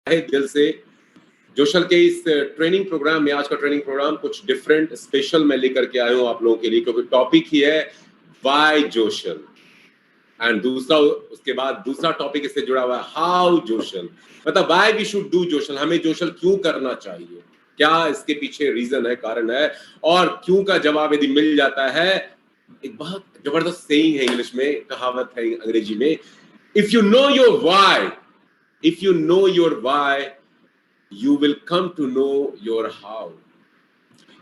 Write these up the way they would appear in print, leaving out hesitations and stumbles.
तहे दिल से जोशल के इस ट्रेनिंग प्रोग्राम में, आज का ट्रेनिंग प्रोग्राम कुछ डिफरेंट स्पेशल मैं लेकर के आया हूं आप लोगों के लिए, क्योंकि टॉपिक ही है व्हाई जोशल, एंड दूसरा उसके बाद दूसरा टॉपिक इससे जुड़ा हुआ है हाउ जोशल, मतलब व्हाई वी शुड डू जोशल, हमें जोशल क्यों करना चाहिए, क्या इसके पीछे रीजन है, कारण है, और क्यों का जवाब यदि मिल जाता है। एक बहुत जबरदस्त सेइंग है इंग्लिश में, कहावत है अंग्रेजी में, if you no your why, if you no your why you will come to know your how।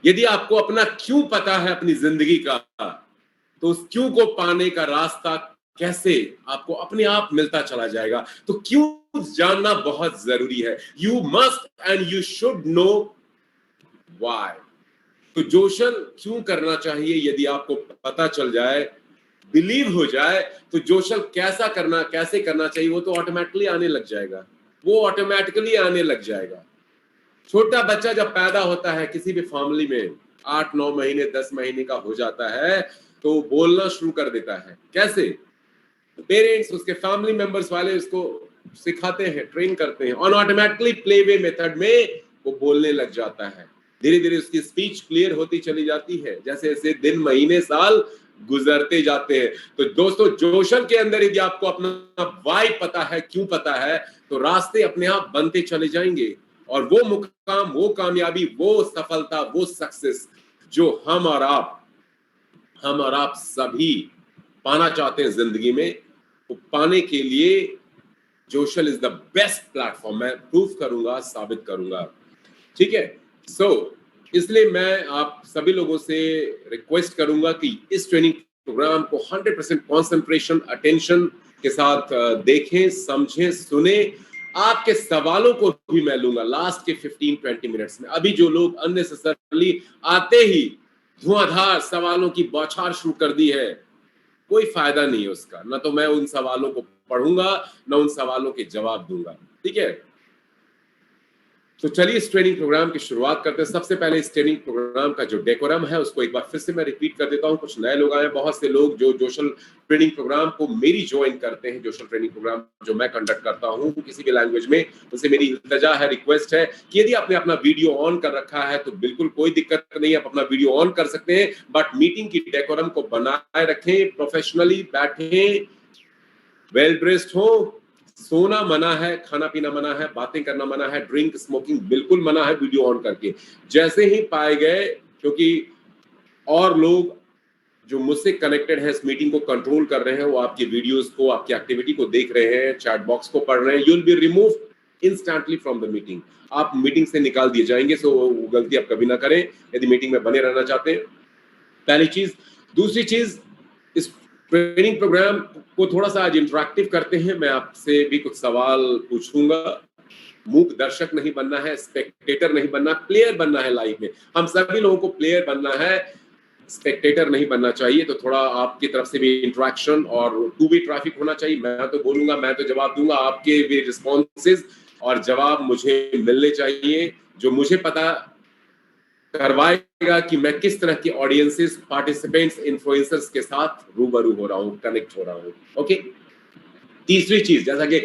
यदि आपको अपना क्यों पता है अपनी जिंदगी का, तो उस क्यों को पाने का रास्ता कैसे आपको अपने आप मिलता चला जाएगा। तो क्यों जानना बहुत जरूरी है। You must and you should know why. तो जोशल क्यों करना चाहिए, यदि आपको पता चल जाए, बिलीव हो जाए, तो जोशल कैसे करना चाहिए, वो तो ऑटोमेटिकली आने लग जाएगा, वो ऑटोमेटिकली आने लग जाएगा। छोटा बच्चा जब पैदा होता है किसी भी फैमिली में, 8-9 महीने 10 महीने का हो जाता है, तो बोलना शुरू कर देता है। कैसे? पेरेंट्स, उसके फैमिली मेंबर्स वाले उसको सिखाते हैं, ट्रेन करते हैं, और ऑटोमेटिकली प्ले वे मेथड में वो बोलने लग जाता है। धीरे धीरे उसकी स्पीच क्लियर होती चली जाती है, जैसे जैसे दिन महीने साल गुजरते जाते हैं। तो दोस्तों, जोशल के अंदर यदि आपको अपना व्हाई पता है, क्यों पता है, तो रास्ते अपने आप बनते चले जाएंगे, और वो मुकाम, वो कामयाबी, वो सफलता, वो सक्सेस जो हम और आप सभी पाना चाहते हैं जिंदगी में, वो पाने के लिए जोशल इज द बेस्ट प्लेटफॉर्म। मैं प्रूफ करूंगा, साबित करूंगा, ठीक है। इसलिए मैं आप सभी लोगों से रिक्वेस्ट करूंगा कि इस ट्रेनिंग प्रोग्राम को 100% कंसंट्रेशन, अटेंशन के साथ देखें, समझें, सुने। आपके सवालों को भी मैं लूंगा लास्ट के 15-20 मिनट्स में। अभी जो लोग अननेसेसरली आते ही धुआंधार सवालों की बौछार शुरू कर दी है, कोई फायदा नहीं है उसका। ना तो मैं उन सवालों को पढ़ूंगा, ना उन सवालों के जवाब दूंगा, ठीक है। तो चलिए इस ट्रेनिंग प्रोग्राम की शुरुआत करते हैं। सबसे पहले इस ट्रेनिंग प्रोग्राम का जो डेकोरम है उसको एक बार फिर से मैं रिपीट कर देता हूं। कुछ नए लोग आए, बहुत से लोग जो जोशल ट्रेनिंग प्रोग्राम को मेरी ज्वाइन करते हैं, जोशल ट्रेनिंग प्रोग्राम जो मैं कंडक्ट करता हूं किसी भी लैंग्वेज में, उनसे मेरी इल्तजा है, रिक्वेस्ट है कि यदि आपने अपना वीडियो ऑन कर रखा है तो बिल्कुल कोई दिक्कत नहीं, आप अपना वीडियो ऑन कर सकते हैं, बट मीटिंग की डेकोरम को बनाए रखें, प्रोफेशनली बैठें, वेल ड्रेस्ड हो। सोना मना है, खाना पीना मना है, बातें करना मना है, ड्रिंक स्मोकिंग बिल्कुल मना है वीडियो ऑन करके। जैसे ही पाए गए, क्योंकि और लोग जो मुझसे कनेक्टेड है, इस मीटिंग को कंट्रोल कर रहे हैं, वो आपकी वीडियोस को, आपकी एक्टिविटी को देख रहे हैं, चैट बॉक्स को पढ़ रहे हैं, you will be removed instantly from the meeting. आप मीटिंग से निकाल दिए जाएंगे। सो वो गलती आप कभी ना करें यदि मीटिंग में बने रहना चाहते हैं, पहली चीज। दूसरी चीज, इस ट्रेनिंग प्रोग्राम को थोड़ा सा आज इंटरेक्टिव करते हैं। मैं आपसे भी कुछ सवाल पूछूंगा। मूक दर्शक नहीं बनना है, स्पेक्टेटर नहीं बनना, प्लेयर बनना है लाइफ में। हम सभी लोगों को प्लेयर बनना है, स्पेक्टेटर नहीं बनना चाहिए। तो थोड़ा आपकी तरफ से भी इंटरेक्शन और टू वे ट्रैफिक होना चाहिए। मैं तो बोलूंगा, मैं तो जवाब दूंगा, आपके भी रिस्पॉन्सेज और जवाब मुझे मिलने चाहिए, जो मुझे पता करवाएगा कि मैं किस तरह की ऑडियंसेस, पार्टिसिपेंट्स, इन्फ्लुएंसर्स के साथ रूबरू हो रहा हूँ, कनेक्ट हो रहा हूँ। ओके। तीसरी चीज, जैसा कि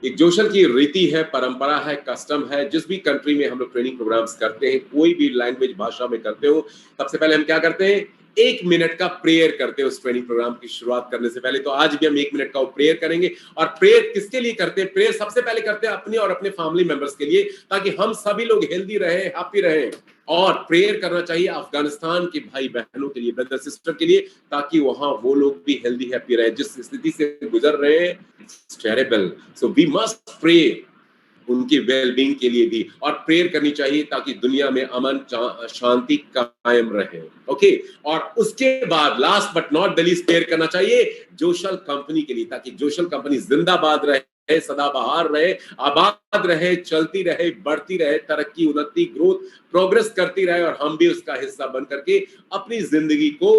एक जोशल की रीति है, परंपरा है, कस्टम है, जिस भी कंट्री में हम लोग ट्रेनिंग प्रोग्राम्स करते हैं, कोई भी लैंग्वेज भाषा में करते हो, सबसे पहले हम क्या करते हैं, 1 मिनट का प्रेयर करते हैं उस ट्रेनिंग प्रोग्राम की शुरुआत करने से पहले। तो आज भी हम 1 मिनट का प्रेयर करेंगे। और प्रेयर किसके लिए करते हैं? प्रेयर सबसे पहले करते हैं अपने और अपने फैमिली मेंबर्स के लिए, ताकि हम सभी लोग हेल्दी रहे, हैप्पी रहे। और प्रेयर करना चाहिए अफगानिस्तान के भाई बहनों के लिए, ब्रदर सिस्टर के लिए, ताकि वहां वो लोग भी हेल्दी हैप्पी रहे। जिस स्थिति से गुजर रहे हैं, it's terrible, so we must pray उनकी वेलबींग के लिए भी, और प्रेयर करनी चाहिए ताकि दुनिया में अमन शांति कायम रहे। ओके। और उसके बाद last but not the least prayer करना चाहिए जोशल कंपनी के लिए, ताकि जोशल कंपनी जिंदाबाद रहे, सदाबहार रहे, आबाद रहे, चलती रहे, बढ़ती रहे, तरक्की, उन्नति, ग्रोथ, प्रोग्रेस करती रहे, और हम भी उसका हिस्सा बन करके अपनी जिंदगी को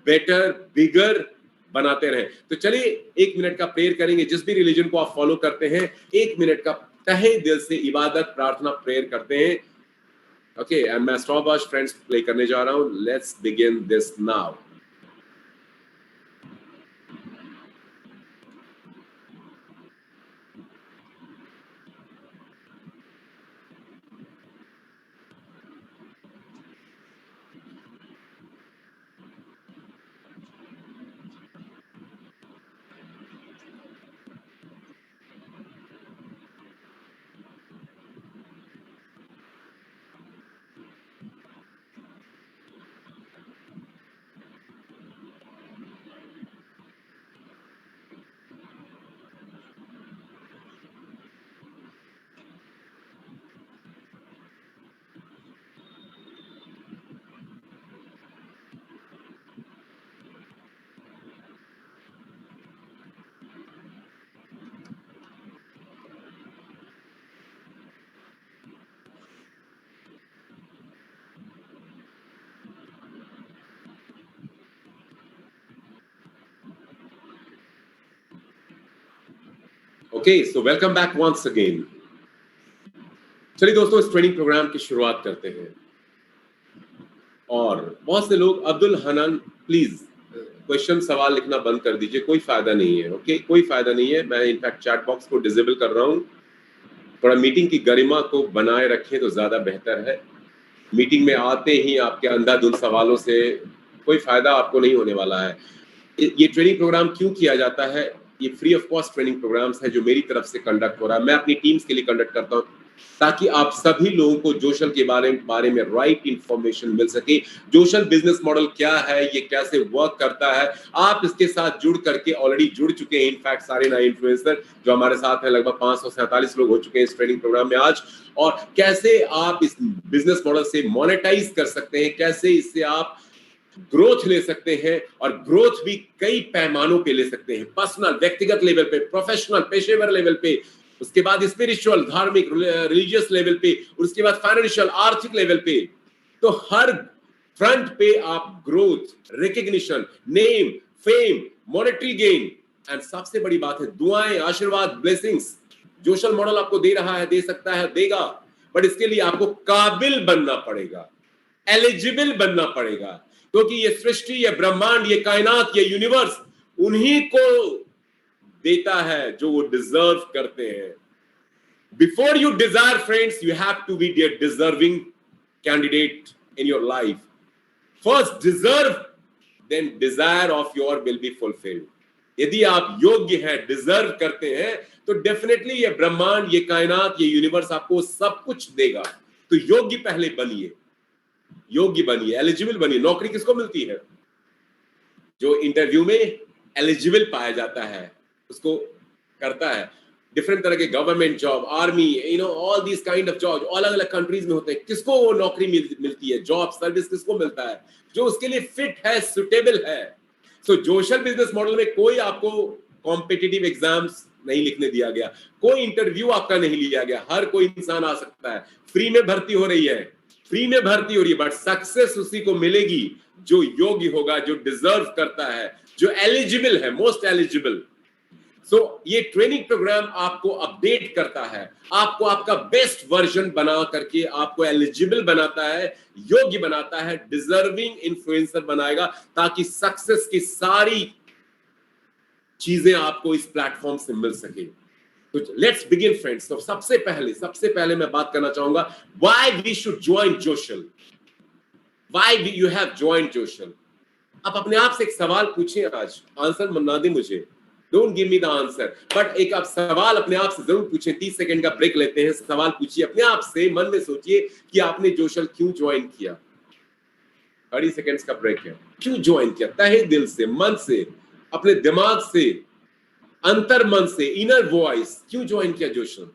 बेटर, बिगर बनाते रहे। तो चलिए 1 मिनट का प्रेयर करेंगे। जिस भी रिलीजन को आप फॉलो करते हैं, 1 मिनट का तहे दिल से इबादत, प्रार्थना, प्रेयर करते हैं। ओके, एंड मैं स्टॉपवॉच फ्रेंड्स प्ले करने जा रहा हूं। Let's begin this now. Okay, so welcome back once again. चलिए दोस्तों, इस ट्रेनिंग प्रोग्राम की शुरुआत करते हैं। और बहुत से लोग, अब्दुल हनान प्लीज क्वेश्चन सवाल लिखना बंद कर दीजिए, कोई फायदा नहीं है। ओके, कोई फायदा नहीं है। मैं इनफैक्ट चैट बॉक्स को डिसेबल कर रहा हूँ। थोड़ा मीटिंग की गरिमा को बनाए रखें तो ज्यादा बेहतर है। मीटिंग में आते ही आपके अंधाधुंध सवालों से कोई फायदा आपको नहीं होने वाला है। ये ट्रेनिंग प्रोग्राम क्यों किया जाता है? ये free of cost training programs है जो मेरी तरफ से कंडक्ट हो रहा है। मैं अपनी टीम्स के लिए कंडक्ट करता हूँ ताकि आप सभी लोगों को जोशल के बारे में राइट इंफॉर्मेशन मिल सके। जोशल बिजनेस मॉडल क्या है, ये कैसे वर्क करता है, आप इसके साथ जुड़ करके ऑलरेडी जुड़ चुके हैं। इनफैक्ट सारे नए इन्फ्लुएंसर जो हमारे साथ हैं, लगभग 547 लोग हो चुके हैं इस ट्रेनिंग प्रोग्राम में आज। और कैसे आप इस बिजनेस मॉडल से मोनेटाइज कर सकते हैं, कैसे इससे आप ग्रोथ ले सकते हैं, और ग्रोथ भी कई पैमानों पे ले सकते हैं। पर्सनल, व्यक्तिगत लेवल पे, प्रोफेशनल, पेशेवर लेवल पे, उसके बाद स्पिरिचुअल, धार्मिक, रिलीजियस लेवल पे, और उसके बाद फाइनेंशियल, आर्थिक लेवल पे। तो हर फ्रंट पे आप growth, recognition, name, fame, monetary gain, and सबसे बड़ी बात है दुआएं, आशीर्वाद, ब्लेसिंग्स। जोशल मॉडल आपको दे रहा है, दे सकता है, देगा, बट इसके लिए आपको काबिल बनना पड़ेगा, एलिजिबल बनना पड़ेगा। क्योंकि ये सृष्टि, ये ब्रह्मांड, ये कायनात, ये यूनिवर्स उन्हीं को देता है जो वो डिजर्व करते हैं। Before you desire friends, you have to be their deserving candidate in your life. First deserve, then desire of your will be fulfilled. यदि आप योग्य हैं, डिजर्व करते हैं, तो डेफिनेटली ये ब्रह्मांड, ये कायनात, ये यूनिवर्स आपको सब कुछ देगा। तो योग्य पहले बनिए, योग्य बनिए, एलिजिबल बनिए। नौकरी किसको मिलती है? जो इंटरव्यू में एलिजिबल पाया जाता है उसको करता है। डिफरेंट तरह के government job, army, all these kind of job अलग अलग कंट्रीज में होते हैं। किसको वो नौकरी मिलती है, जॉब, सर्विस किसको मिलता है? जो उसके लिए फिट है, सुटेबल है। सो जोशल बिजनेस मॉडल में कोई आपको कॉम्पिटिटिव एग्जाम्स नहीं लिखने दिया गया, कोई इंटरव्यू आपका नहीं लिया गया। हर कोई इंसान आ सकता है। फ्री में भर्ती हो रही है, फ्री में भर्ती हो रही है, बट सक्सेस उसी को मिलेगी जो योग्य होगा, जो डिजर्व करता है, जो एलिजिबल है, मोस्ट एलिजिबल। सो ये ट्रेनिंग प्रोग्राम आपको अपडेट करता है, आपको आपका बेस्ट वर्जन बना करके आपको एलिजिबल बनाता है, योग्य बनाता है, डिजर्विंग इन्फ्लुएंसर बनाएगा, ताकि सक्सेस की सारी चीजें आपको इस प्लेटफॉर्म से मिल सके। तो लेट्स बिगिन फ्रेंड्स। तो सबसे पहले मैं बात करना चाहूंगा why we should join Joshal, why you have joined Joshal. आप अपने आप से एक सवाल पूछिए आज, आंसर ना दे मुझे, don't give me the answer, but एक आप सवाल अपने आप से जरूर पूछें। 30 सेकंड का ब्रेक लेते हैं, सवाल पूछिए अपने आप से, मन में सोचिए कि आपने जोशल क्यों ज्वाइन किया। 30 सेकंड्स का ब्रेक है। क्यों ज्वाइन किया? तहे दिल से, मन से, अपने दिमाग से, अंतर मन से, इनर वॉइस क्यों ज्वाइन किया जोशल?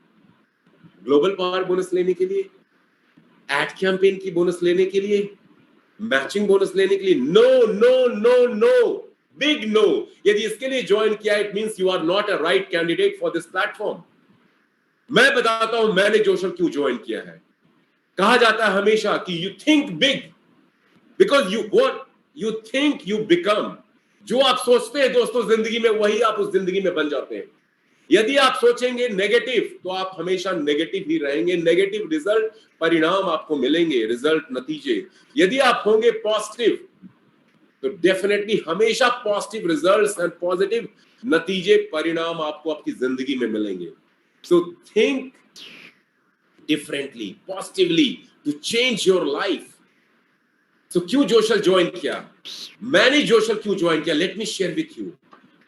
ग्लोबल पावर बोनस लेने के लिए, एड कैंपेन की बोनस लेने के लिए, मैचिंग बोनस लेने के लिए? No no no no, big no. यदि इसके लिए ज्वाइन किया, it means you are not a right candidate for this platform. मैं बताता हूं मैंने जोशल क्यों ज्वाइन किया है। कहा जाता है हमेशा कि you think big because you think you become. जो आप सोचते हैं दोस्तों जिंदगी में, वही आप उस जिंदगी में बन जाते हैं। यदि आप सोचेंगे नेगेटिव, तो आप हमेशा नेगेटिव ही रहेंगे। नेगेटिव रिजल्ट, परिणाम आपको मिलेंगे, रिजल्ट, नतीजे। यदि आप होंगे पॉजिटिव, तो डेफिनेटली हमेशा पॉजिटिव रिजल्ट्स एंड पॉजिटिव नतीजे, परिणाम आपको आपकी जिंदगी में मिलेंगे। So think differently, positively, to change your life. तो क्यों जोशल ज्वाइन किया? मैंने जोशल क्यों ज्वाइन किया? Let me share with you.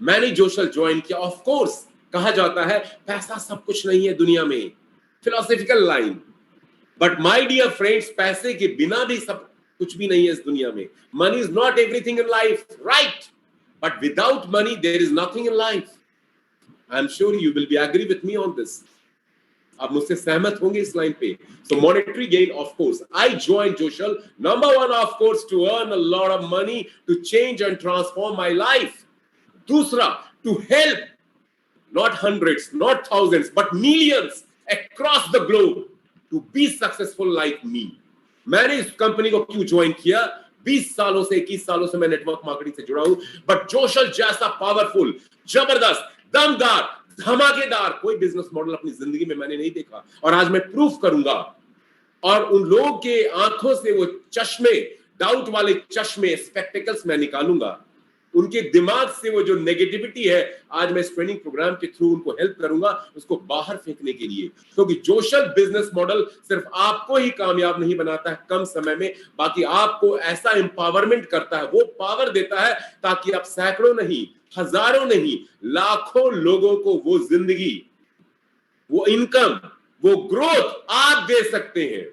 मैंने जोशल ज्वाइन किया, ऑफ कोर्स कहा जाता है पैसा सब कुछ नहीं है दुनिया में, philosophical line, but my dear friends, पैसे के बिना भी सब कुछ भी नहीं है इस दुनिया में। Money is not everything in life, right? But without money there is nothing in life. I am sure you will be agree with me on this. आप मुझसे सहमत होंगे इस लाइन पे। So monetary gain, of course I join Joshal, number 1 of course to earn a lot of money, to change and transform my life. दूसरा, to help not hundreds, not thousands, but millions across the globe to be successful like me. मैंने इस company को क्यों join किया? 20 सालों से, 21 सालों से मैं नेटवर्क मार्केटिंग से जुड़ा हूं, बट जोशल जैसा पावरफुल, जबरदस्त, दमदार, धमाकेदार कोई बिजनेस मॉडल अपनी जिंदगी में मैंने नहीं देखा, और आज मैं प्रूफ करूंगा। और उन लोगों के आंखों से वो चश्मे, डाउट वाले चश्मे, स्पेक्टिकल्स मैं निकालूंगा। उनके दिमाग से वो जो नेगेटिविटी है, आज मैं इस ट्रेनिंग प्रोग्राम के थ्रू उनको हेल्प करूंगा उसको बाहर फेंकने के लिए। क्योंकि जोशल बिजनेस मॉडल सिर्फ आपको ही कामयाब नहीं बनाता है कम समय में, बाकी आपको ऐसा एम्पावरमेंट करता है, वो पावर देता है ताकि आप सैकड़ों नहीं, हजारों नहीं, लाखों लोगों को वो जिंदगी, वो इनकम, वो ग्रोथ आप दे सकते हैं।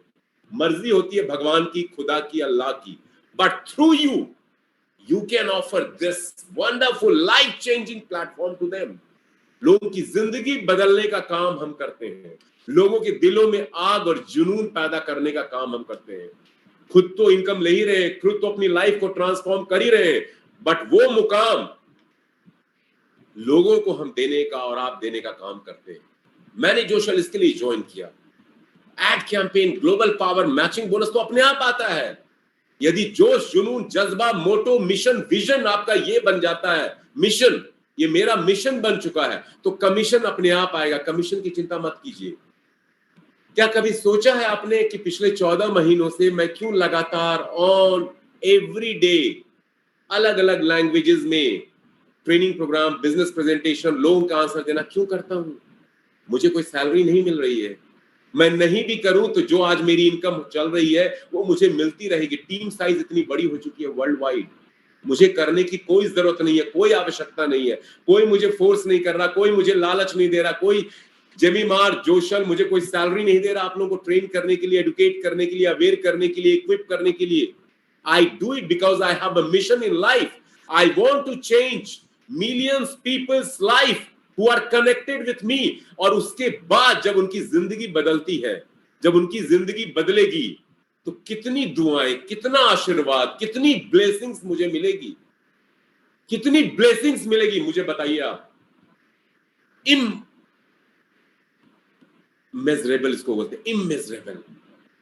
मर्जी होती है भगवान की, खुदा की, अल्लाह की, but through you can offer this wonderful life changing platform to them। लोगों की जिंदगी बदलने का काम हम करते हैं, लोगों के दिलों में आग और जुनून पैदा करने का काम हम करते हैं। खुद तो इनकम ले ही रहे, खुद तो अपनी लाइफ को ट्रांसफॉर्म कर ही रहे, बट वो मुकाम लोगों को हम देने का और आप देने का काम करते हैं। मैंने जोशल इसके लिए ज्वाइन किया। Ad campaign, global power, matching bonus तो अपने आप आता है। यदि जोश, जुनून, जज्बा, मोटो, मिशन, विजन आपका ये बन जाता है, मिशन, ये मेरा मिशन बन चुका है, तो कमीशन अपने आप आएगा। कमीशन की चिंता मत कीजिए। क्या कभी सोचा है आपने कि पिछले 14 महीनों से मैं क्यों लगातार ऑन एवरी डे अलग अलग लैंग्वेजेस में ट्रेनिंग प्रोग्राम, बिजनेस प्रेजेंटेशन, लोगों का आंसर देना क्यों करता हूं? मुझे कोई सैलरी नहीं मिल रही है। मैं नहीं भी करूं तो जो आज मेरी इनकम चल रही है वो मुझे मिलती रहेगी। टीम साइज इतनी बड़ी हो चुकी है वर्ल्ड वाइड, मुझे करने की कोई जरूरत नहीं है, कोई आवश्यकता नहीं है, कोई मुझे फोर्स नहीं कर रहा, कोई मुझे लालच नहीं दे रहा, कोई जेमीमार, जोशल मुझे कोई सैलरी नहीं दे रहा आप लोगों को ट्रेन करने के लिए, एडुकेट करने के लिए, अवेयर करने के लिए, इक्विप करने के लिए। I do it because I have a mission in life. I want to change millions peoples life who are connected with me। और उसके बाद जब उनकी जिंदगी बदलती है, जब उनकी जिंदगी बदलेगी, तो कितनी दुआएं, कितना आशीर्वाद, कितनी ब्लेसिंग्स मुझे मिलेगी, कितनी ब्लेसिंग्स मिलेगी मुझे बताइए आप। इमेजरेबल इसको बोलते हैं, इमेजरेबल,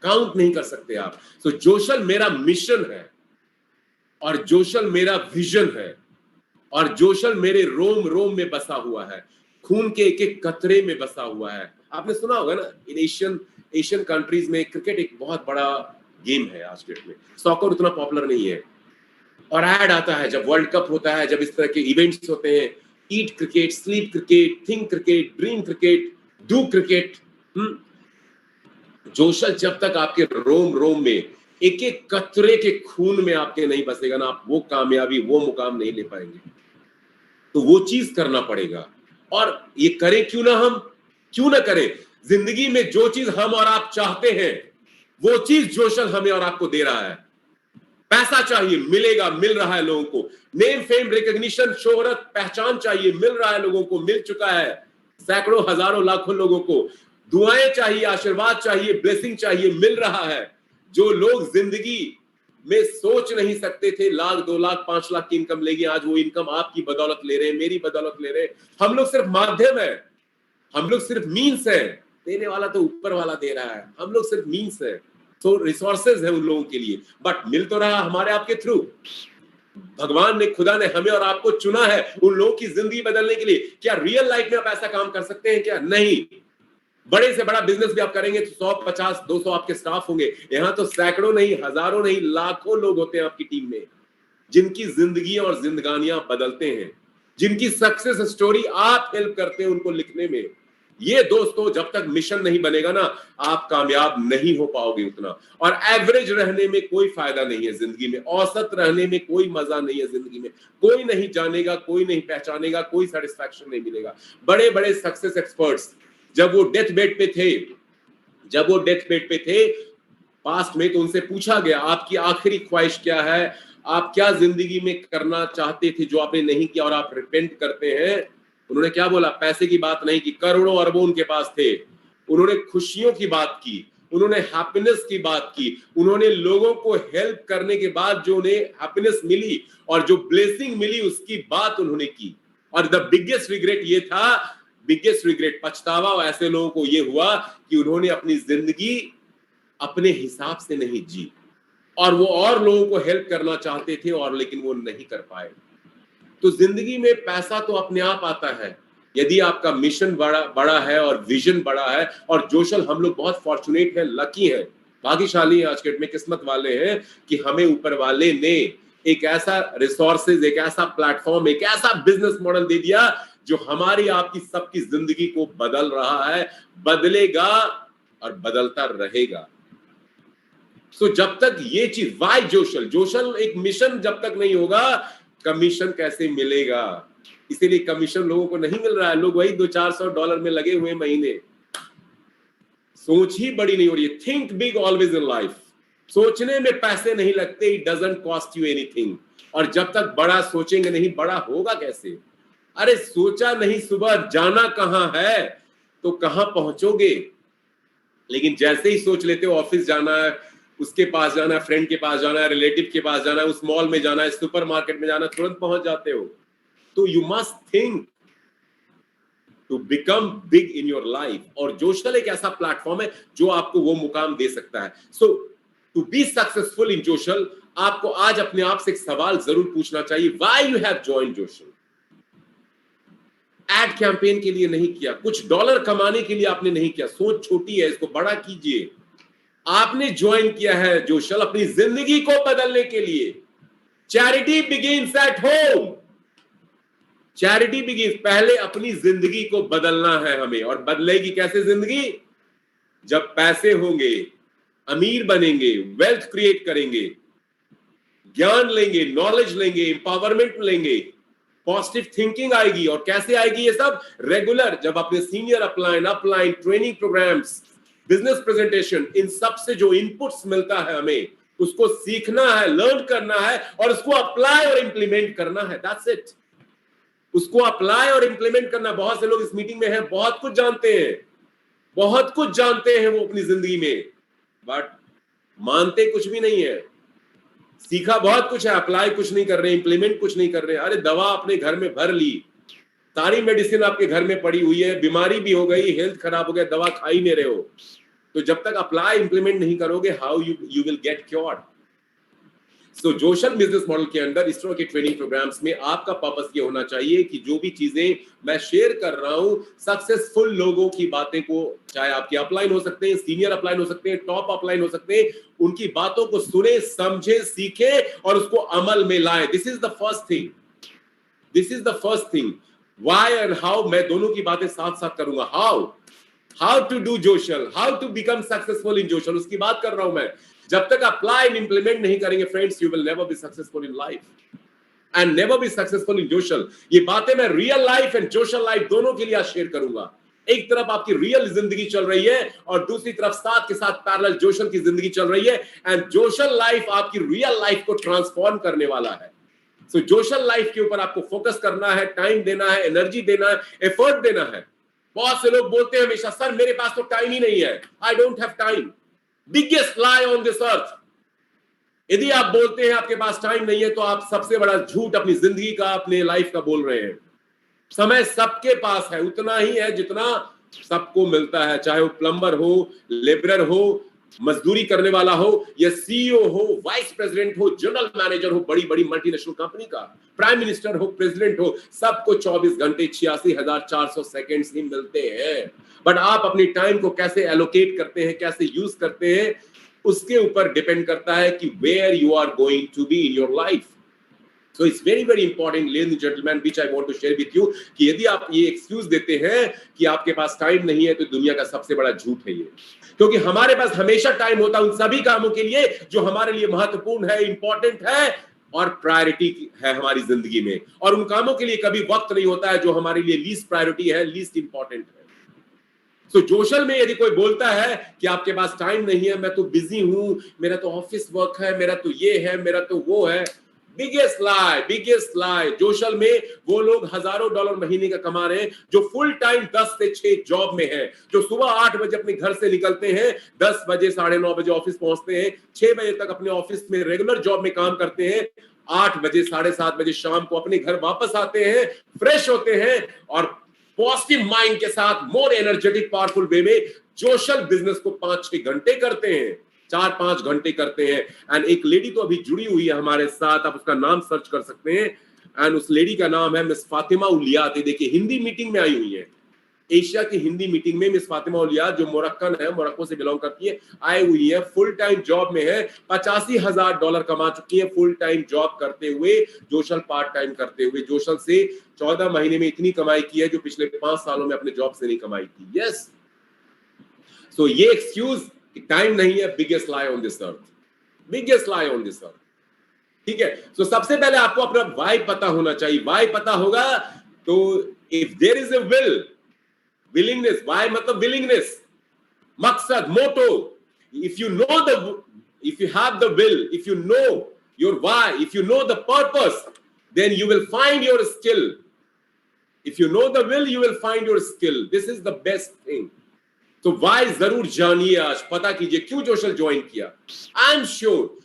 काउंट नहीं कर सकते आप। तो जोशल मेरा मिशन है, और जोशल मेरा विजन है, और जोशल मेरे रोम रोम में बसा हुआ है, खून के एक एक कतरे में बसा हुआ है। आपने सुना होगा ना, इन एशियन कंट्रीज में क्रिकेट एक बहुत बड़ा गेम है आज डेट में। सॉकर उतना पॉपुलर नहीं है, और ऐड आता है जब वर्ल्ड कप होता है, जब इस तरह के इवेंट्स होते हैं, eat cricket, sleep cricket, think cricket, dream cricket, do cricket. Joshal जब तक आपके रोम रोम में, एक एक कतरे के खून में आपके नहीं बसेगा ना, आप वो कामयाबी, वो मुकाम नहीं ले पाएंगे। तो वो चीज करना पड़ेगा, और ये करें क्यों ना हम, क्यों ना करें। जिंदगी में जो चीज हम और आप चाहते हैं वो चीज जोशल हमें और आपको दे रहा है। पैसा चाहिए, मिलेगा, मिल रहा है लोगों को। नेम, फेम, रिकॉग्निशन, शोहरत, पहचान चाहिए, मिल रहा है लोगों को, मिल चुका है सैकड़ों, हजारों, लाखों लोगों को। दुआएं चाहिए, आशीर्वाद चाहिए, ब्लेसिंग चाहिए, मिल रहा है। जो लोग जिंदगी में सोच नहीं सकते थे 1 लाख, 2 लाख, 5 लाख की इनकम लेगी, आज वो इनकम आपकी बदौलत ले रहे हैं, मेरी बदौलत ले रहे हैं। हम लोग सिर्फ माध्यम है, हम लोग सिर्फ मीन्स है, देने वाला तो ऊपर वाला दे रहा है, हम लोग सिर्फ मीन्स है, तो रिसोर्सेज है उन लोगों के लिए, बट मिल तो रहा हमारे आपके थ्रू। भगवान ने, खुदा ने हमें और आपको चुना है उन लोगों की जिंदगी बदलने के लिए। क्या रियल लाइफ में आप ऐसा काम कर सकते हैं क्या? नहीं। बड़े से बड़ा बिजनेस भी आप करेंगे तो 100, 50, 200 आपके स्टाफ होंगे। यहां तो सैकड़ों नहीं, हजारों नहीं, लाखों लोग होते हैं आपकी टीम में, जिनकी जिंदगी और जिंदगानियां बदलते हैं, जिनकी सक्सेस स्टोरी आप हेल्प करते हैं उनको लिखने में। ये दोस्तों, जब तक मिशन नहीं बनेगा ना, आप कामयाब नहीं हो पाओगे उतना। और एवरेज रहने में कोई फायदा नहीं है जिंदगी में, औसत रहने में कोई मजा नहीं है जिंदगी में। कोई नहीं जानेगा, कोई नहीं पहचानेगा, कोई सेटिस्फैक्शन नहीं मिलेगा। बड़े बड़े सक्सेस एक्सपर्ट्स जब वो डेथ बेड पे थे पास्ट में, तो उनसे पूछा गया आपकी आखिरी ख्वाहिश क्या है, आप क्या जिंदगी में करना चाहते थे जो आपने नहीं किया और आप रिपेंट करते हैं। उन्होंने क्या बोला? पैसे की बात नहीं की, करोड़ों अरबों उनके पास थे। उन्होंने खुशियों की बात की, उन्होंने हैप्पीनेस की बात की, उन्होंने लोगों को हेल्प करने के बाद जो उन्हें हैप्पीनेस मिली और जो ब्लेसिंग मिली उसकी बात उन्होंने की। और द बिगेस्ट रिग्रेट ये था, बिगेस्ट रिग्रेट, पछतावा ऐसे लोगों को ये हुआ कि उन्होंने अपनी जिंदगी अपने हिसाब से नहीं जी, और वो और लोगों को हेल्प करना चाहते थे और लेकिन वो नहीं कर पाए। तो जिंदगी में पैसा तो अपने आप आता है, यदि आपका मिशन बड़ा है और विजन बड़ा है, और जोशल हम लोग बहुत फॉर्चुनेट हैं, लकी हैं, भाग्यशाली हैं आज के डेट में, किस्मत वाले हैं कि हमें ऊपर वाले ने एक ऐसा रिसोर्सेज, एक ऐसा प्लेटफॉर्म, एक ऐसा बिजनेस मॉडल दे दिया जो हमारी आपकी सबकी जिंदगी को बदल रहा है, बदलेगा और बदलता रहेगा। सो जब तक ये चीज, वाई जोशल, जोशल एक मिशन जब तक नहीं होगा, कमीशन कैसे मिलेगा? इसीलिए कमीशन लोगों को नहीं मिल रहा है, लोग वही $200-400 में लगे हुए महीने। सोच ही बड़ी नहीं हो रही है। Think big always in life. सोचने में पैसे नहीं लगते, it doesn't cost you anything. और जब तक बड़ा सोचेंगे नहीं, बड़ा होगा कैसे? अरे सोचा नहीं सुबह जाना कहां है तो कहां पहुंचोगे? लेकिन जैसे ही सोच लेते हो ऑफिस जाना है, उसके पास जाना है, फ्रेंड के पास जाना है, रिलेटिव के पास जाना है, उस मॉल में जाना है, सुपरमार्केट में जाना है, तुरंत पहुंच जाते हो। तो you must think to become big in your life. और जोशल एक ऐसा प्लेटफॉर्म है जो आपको वो मुकाम दे सकता है। सो टू बी सक्सेसफुल इन जोशल, आपको आज अपने आप से एक सवाल जरूर पूछना चाहिए, why you have joined Joshal? Ad campaign के लिए नहीं किया, कुछ डॉलर कमाने के लिए आपने नहीं किया, सोच छोटी है, इसको बड़ा कीजिए। आपने ज्वाइन किया है जोशल अपनी जिंदगी को बदलने के लिए। Charity begins at home. Charity begins, पहले अपनी जिंदगी को बदलना है हमें। और बदलेगी कैसे जिंदगी? जब पैसे होंगे, अमीर बनेंगे, वेल्थ क्रिएट करेंगे, ज्ञान लेंगे, नॉलेज लेंगे, इंपावरमेंट लेंगे, पॉजिटिव थिंकिंग आएगी। और कैसे आएगी ये सब? रेगुलर, जब अपने senior upline training programs, business presentation, इन सब से जो इनपुट्स मिलता है हमें, उसको सीखना है, लर्न करना है और उसको अप्लाई और इंप्लीमेंट करना है। That's it. उसको अप्लाई और इंप्लीमेंट करना। बहुत से लोग इस मीटिंग में हैं, बहुत कुछ जानते हैं, बहुत कुछ जानते हैं वो अपनी जिंदगी में, बट मानते कुछ भी नहीं है। सीखा बहुत कुछ है, अप्लाई कुछ नहीं कर रहे, इंप्लीमेंट कुछ नहीं कर रहे। अरे दवा अपने घर में भर ली, सारी मेडिसिन आपके घर में पड़ी हुई है, बीमारी भी हो गई, हेल्थ खराब हो गया, दवा खा ही नहीं रहे हो। तो जब तक अप्लाई इंप्लीमेंट नहीं करोगे, how you will get cured? So Joshal business model के अंदर इस तरह के ट्रेनिंग प्रोग्राम्स में आपका पर्पस ये होना चाहिए कि जो भी चीजें मैं शेयर कर रहा हूं, सक्सेसफुल लोगों की बातें को, चाहे आपके अपलाइन हो सकते हैं, सीनियर अपलाइन हो सकते हैं, टॉप अपलाइन हो सकते हैं, उनकी बातों को सुने, समझे, सीखे और उसको अमल में लाए। This is the first thing. This is the first thing. Why and how, मैं दोनों की बातें साथ साथ करूंगा। How to do Joshal, how to become successful in Joshal, उसकी बात कर रहा हूं मैं। जब तक अप्लाई एंड इंप्लीमेंट नहीं करेंगे friends, you will never be successful in life and never be successful in Joshal. ये बातें मैं real life and Joshal life दोनों के लिए आज शेयर करूंगा। एक तरफ आपकी रियल जिंदगी चल रही है और दूसरी तरफ साथ के साथ पैरेलल जोशल की जिंदगी चल रही है। एंड जोशल लाइफ आपकी रियल लाइफ को ट्रांसफॉर्म करने वाला है। सो जोशल लाइफ के ऊपर आपको फोकस करना है, टाइम देना है, एनर्जी देना है, एफर्ट देना है। बहुत से लोग बोलते हैं हमेशा, सर मेरे पास तो टाइम ही नहीं है, I don't have time. Biggest lie on this earth. यदि आप बोलते हैं आपके पास टाइम नहीं है, तो आप सबसे बड़ा झूठ अपनी जिंदगी का, अपने लाइफ का बोल रहे हैं। समय सबके पास है, उतना ही है जितना सबको मिलता है, चाहे वो प्लम्बर हो, लेबरर हो, मजदूरी करने वाला हो, या सीईओ हो, वाइस प्रेसिडेंट हो, जनरल मैनेजर हो बड़ी बड़ी मल्टीनेशनल कंपनी का, प्राइम मिनिस्टर हो, प्रेसिडेंट हो, सबको 24 घंटे 86,400 सेकेंड्स ही मिलते हैं। बट आप अपनी टाइम को कैसे एलोकेट करते हैं, कैसे यूज करते हैं, उसके ऊपर डिपेंड करता है कि where you are going to be in your life. So it's very very important, ladies and gentlemen, which I want to share with you, कि यदि आप ये एक्सक्यूज देते हैं कि आपके पास टाइम नहीं है, तो दुनिया का सबसे बड़ा झूठ है ये। क्योंकि हमारे पास हमेशा टाइम होता है उन सभी कामों के लिए जो हमारे लिए महत्वपूर्ण है, इंपॉर्टेंट है और प्रायोरिटी है हमारी जिंदगी में। और उन कामों के लिए कभी वक्त नहीं होता है जो हमारे लिए लीस्ट प्रायोरिटी है, लीस्ट इंपॉर्टेंट है। तो जोशल में यदि कोई बोलता है कि आपके पास टाइम नहीं है, मैं तो बिजी हूं, मेरा तो ऑफिस वर्क है, मेरा तो ये है, मेरा तो वो है, बिगेस्ट लाई। जोशल में वो लोग हजारों डॉलर महीने का कमा रहे हैं जो फुल टाइम 10 से 6 जॉब में है, जो सुबह 8 बजे अपने घर से निकलते हैं, 10 बजे 9:30 बजे ऑफिस पहुंचते हैं, 6 बजे तक अपने ऑफिस में रेगुलर जॉब में काम करते हैं, 8 बजे 7:30 बजे शाम को अपने घर वापस आते हैं, फ्रेश होते हैं और पॉजिटिव माइंड के साथ मोर एनर्जेटिक पावरफुल वे में जोशल बिजनेस को 5-6 घंटे करते हैं, 4-5 घंटे करते हैं। एंड एक लेडी तो अभी जुड़ी हुई है हमारे साथ, आप उसका नाम सर्च कर सकते हैं, एंड उस लेडी का नाम है मिस फातिमा उलियात। देखिए हिंदी मीटिंग में आई हुई है, एशिया की हिंदी मीटिंग में मिस फातिमा उलियात जो मोरक्कन है, मोरक्को से बिलोंग करती है, आई हुई है। फुल टाइम जॉब में है, $85,000 कमा चुकी है फुल टाइम जॉब करते हुए, जोशल पार्ट टाइम करते हुए। जोशल से 14 महीने में इतनी कमाई की है जो पिछले 5 सालों में अपने जॉब से नहीं कमाई थी। यस, सो ये एक्सक्यूज टाइम नहीं है, biggest lie on this earth, biggest lie on this earth. ठीक है, सो सबसे पहले आपको अपना वाई पता होना चाहिए। वाई पता होगा तो if there is a will, willingness, why मतलब विलिंगनेस, मकसद, motto, if you know the, if you have the will, if you know your why, if you know the purpose, then you will find your skill. If you know the will, you will find your skill. This is the best thing. तो why जरूर जानिए, आज पता कीजिए क्यों जोशल join किया। आई am sure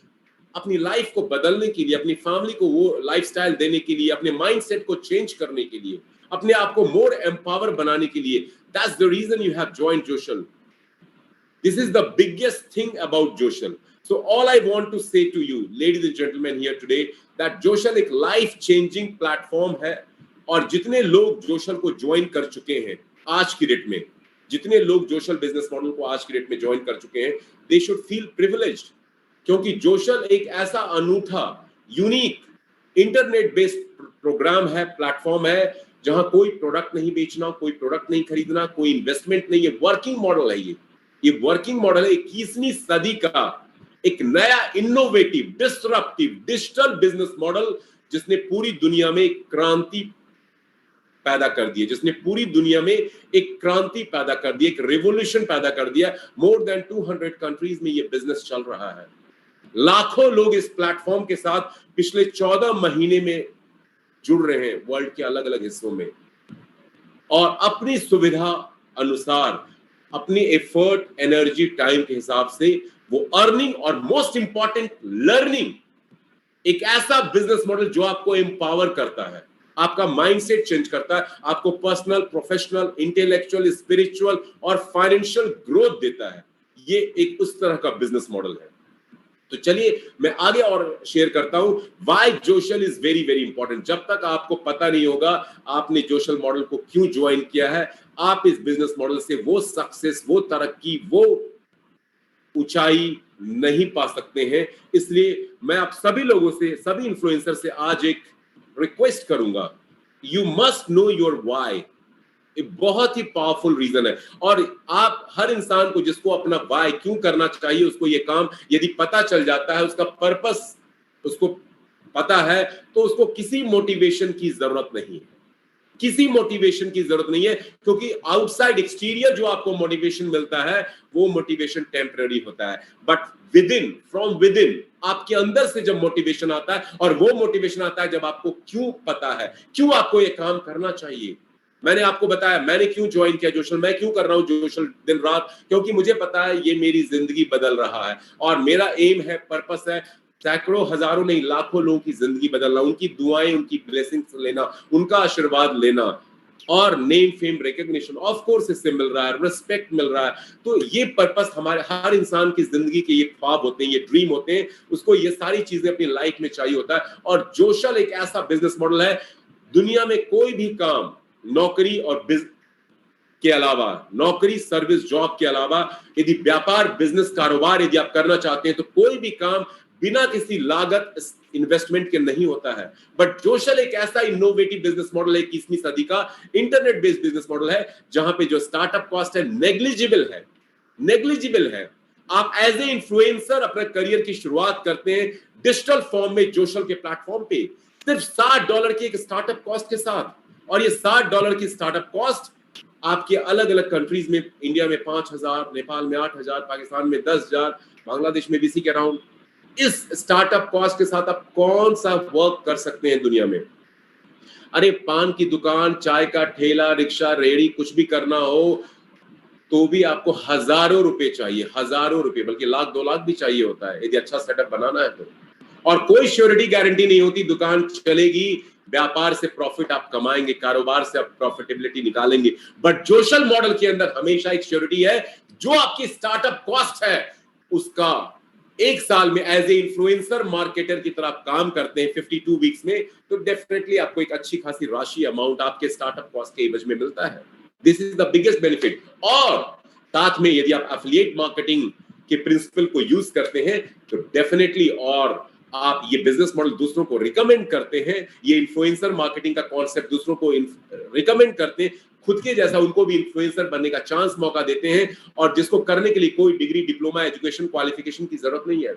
अपनी life को बदलने के लिए, अपनी फैमिली को वो लाइफस्टाइल देने के लिए, अपने माइंडसेट को चेंज करने के लिए, अपने आप को मोर एम्पावर बनाने के लिए, that's the reason you have joined Joshal. This is the biggest thing about Joshal. So all I want to say to you, ladies and gentlemen here today, that Joshal एक life changing platform है, और जितने लोग जोशल को join कर चुके हैं आज की डेट में, जितने लोग जोशल बिजनेस मॉडल को आज की डेट में ज्वाइन कर चुके हैं, they should feel privileged, क्योंकि जोशल एक ऐसा अनूठा, यूनिक, इंटरनेट बेस्ड प्रोग्राम है, प्लेटफॉर्म है, जहां कोई प्रोडक्ट नहीं बेचना, कोई प्रोडक्ट नहीं खरीदना, कोई इन्वेस्टमेंट नहीं है। वर्किंग मॉडल है ये वर्किंग मॉडल है 21वीं सदी का एक नया innovative, disruptive digital business model, जिसने पूरी दुनिया में एक क्रांति पैदा कर दी है, जिसने पूरी दुनिया में एक क्रांति पैदा कर दी, एक रेवोल्यूशन पैदा कर दिया। मोर देन 200 कंट्रीज में ये बिजनेस चल रहा है। लाखों लोग इस प्लेटफॉर्म के साथ पिछले 14 महीने में जुड़ रहे हैं वर्ल्ड के अलग अलग हिस्सों में, और अपनी सुविधा अनुसार, अपनी एफर्ट, एनर्जी, टाइम के हिसाब से वो अर्निंग और मोस्ट इंपॉर्टेंट लर्निंग, एक ऐसा बिजनेस मॉडल जो आपको एम्पावर करता है, आपका माइंडसेट चेंज करता है, आपको पर्सनल, प्रोफेशनल, इंटेलेक्चुअल, स्पिरिचुअल और फाइनेंशियल ग्रोथ देता है। ये एक उस तरह का बिजनेस मॉडल है। तो चलिए मैं आगे और शेयर करता हूं why Joshal is very very important. जब तक आपको पता नहीं होगा आपने जोशल मॉडल को क्यों ज्वाइन किया है, आप इस बिजनेस मॉडल से वो सक्सेस, वो तरक्की, वो ऊंचाई नहीं पा सकते हैं। इसलिए मैं आप सभी लोगों से, सभी इन्फ्लुएंसर से आज एक रिक्वेस्ट करूंगा, you must know your why. एक बहुत ही पावरफुल रीजन है, और आप हर इंसान को जिसको अपना व्हाई क्यों करना चाहिए, उसको ये काम यदि पता चल जाता है, उसका पर्पस उसको पता है, तो उसको किसी मोटिवेशन की जरूरत नहीं है, किसी मोटिवेशन की जरूरत नहीं है। क्योंकि आउटसाइड एक्सटीरियर जो आपको मोटिवेशन मिलता है वो मोटिवेशन टेम्पररी होता है, but with in, from with in, आपके अंदर से जब मोटिवेशन आता है, और वो मोटिवेशन आता है जब आपको क्यों पता है, क्यों आपको ये काम करना चाहिए। मैंने आपको बताया मैंने क्यों ज्वाइन किया जोशल, मैं क्यों कर रहा हूं जोशल दिन रात, क्योंकि मुझे पता है ये मेरी जिंदगी बदल रहा है, और मेरा एम है, पर्पस है, सैकड़ों, हजारों नहीं, लाखों लोगों की जिंदगी बदलना, उनकी दुआएं, उनकी ब्लेसिंग्स लेना, उनका आशीर्वाद लेना, और name, fame, recognition of course इससे मिल रहा है, रिस्पेक्ट मिल रहा है। तो ये पर्पस हमारे हर इंसान की जिंदगी के ये ख्वाब होते हैं, ये ड्रीम होते हैं, उसको ये सारी चीजें अपनी लाइफ में चाहिए होता है। और जोशल एक ऐसा बिजनेस मॉडल है, दुनिया में कोई भी काम नौकरी और के अलावा, नौकरी, सर्विस, जॉब के अलावा, यदि व्यापार, बिजनेस, कारोबार यदि आप करना चाहते हैं, तो कोई भी काम बिना किसी लागत, इन्वेस्टमेंट के नहीं होता है। बट जोशल एक ऐसा इनोवेटिव बिजनेस मॉडल है, 21वीं सदी का इंटरनेट बेस्ड बिजनेस मॉडल है, जहां पे जो स्टार्टअप कॉस्ट है नेग्लिजिबल है, नेग्लिजिबल है। आप एज ए इन्फ्लुएंसर अपने करियर की शुरुआत करते हैं डिजिटल फॉर्म में जोशल के प्लेटफॉर्म पे, सिर्फ $60 की एक स्टार्टअप कॉस्ट के साथ। और ये $60 की स्टार्टअप कॉस्ट आपके अलग अलग कंट्रीज में, इंडिया में 5,000, नेपाल में 8,000, पाकिस्तान में 10,000, बांग्लादेश में भी इसी के अराउंड, इस स्टार्टअप कॉस्ट के साथ आप कौन सा वर्क कर सकते हैं दुनिया में। अरे पान की दुकान, चाय का ठेला, रिक्शा, रेहड़ी, कुछ भी करना हो तो भी आपको हजारों रुपए चाहिए, हजारों रुपए, बल्कि लाख 2 लाख भी चाहिए होता है यदि अच्छा सेटअप बनाना है तो। और कोई श्योरिटी गारंटी नहीं होती दुकान चलेगी, व्यापार से प्रॉफिट आप कमाएंगे, कारोबार से आप प्रॉफिटेबिलिटी निकालेंगे। बट जोशल मॉडल के अंदर हमेशा एक श्योरिटी है, जो आपकी स्टार्टअप कॉस्ट है उसका एक साल में एज ए इन्फ्लुएंसर मार्केटर की तरह काम करते हैं 52 वीक्स में, तो डेफिनेटली आपको एक अच्छी खासी राशि अमाउंट आपके स्टार्टअप कॉस्ट के एवज में मिलता है। This is the biggest benefit. और साथ में यदि आप एफिलिएट मार्केटिंग के प्रिंसिपल को यूज करते हैं तो डेफिनेटली, और आप ये बिजनेस मॉडल दूसरों को रिकमेंड करते हैं, ये इन्फ्लुएंसर मार्केटिंग का कॉन्सेप्ट दूसरों को रिकमेंड करते हैं, खुद के जैसा उनको भी इन्फ्लुएंसर बनने का चांस मौका देते हैं, और जिसको करने के लिए कोई डिग्री, डिप्लोमा, एजुकेशन, क्वालिफिकेशन की जरूरत नहीं है।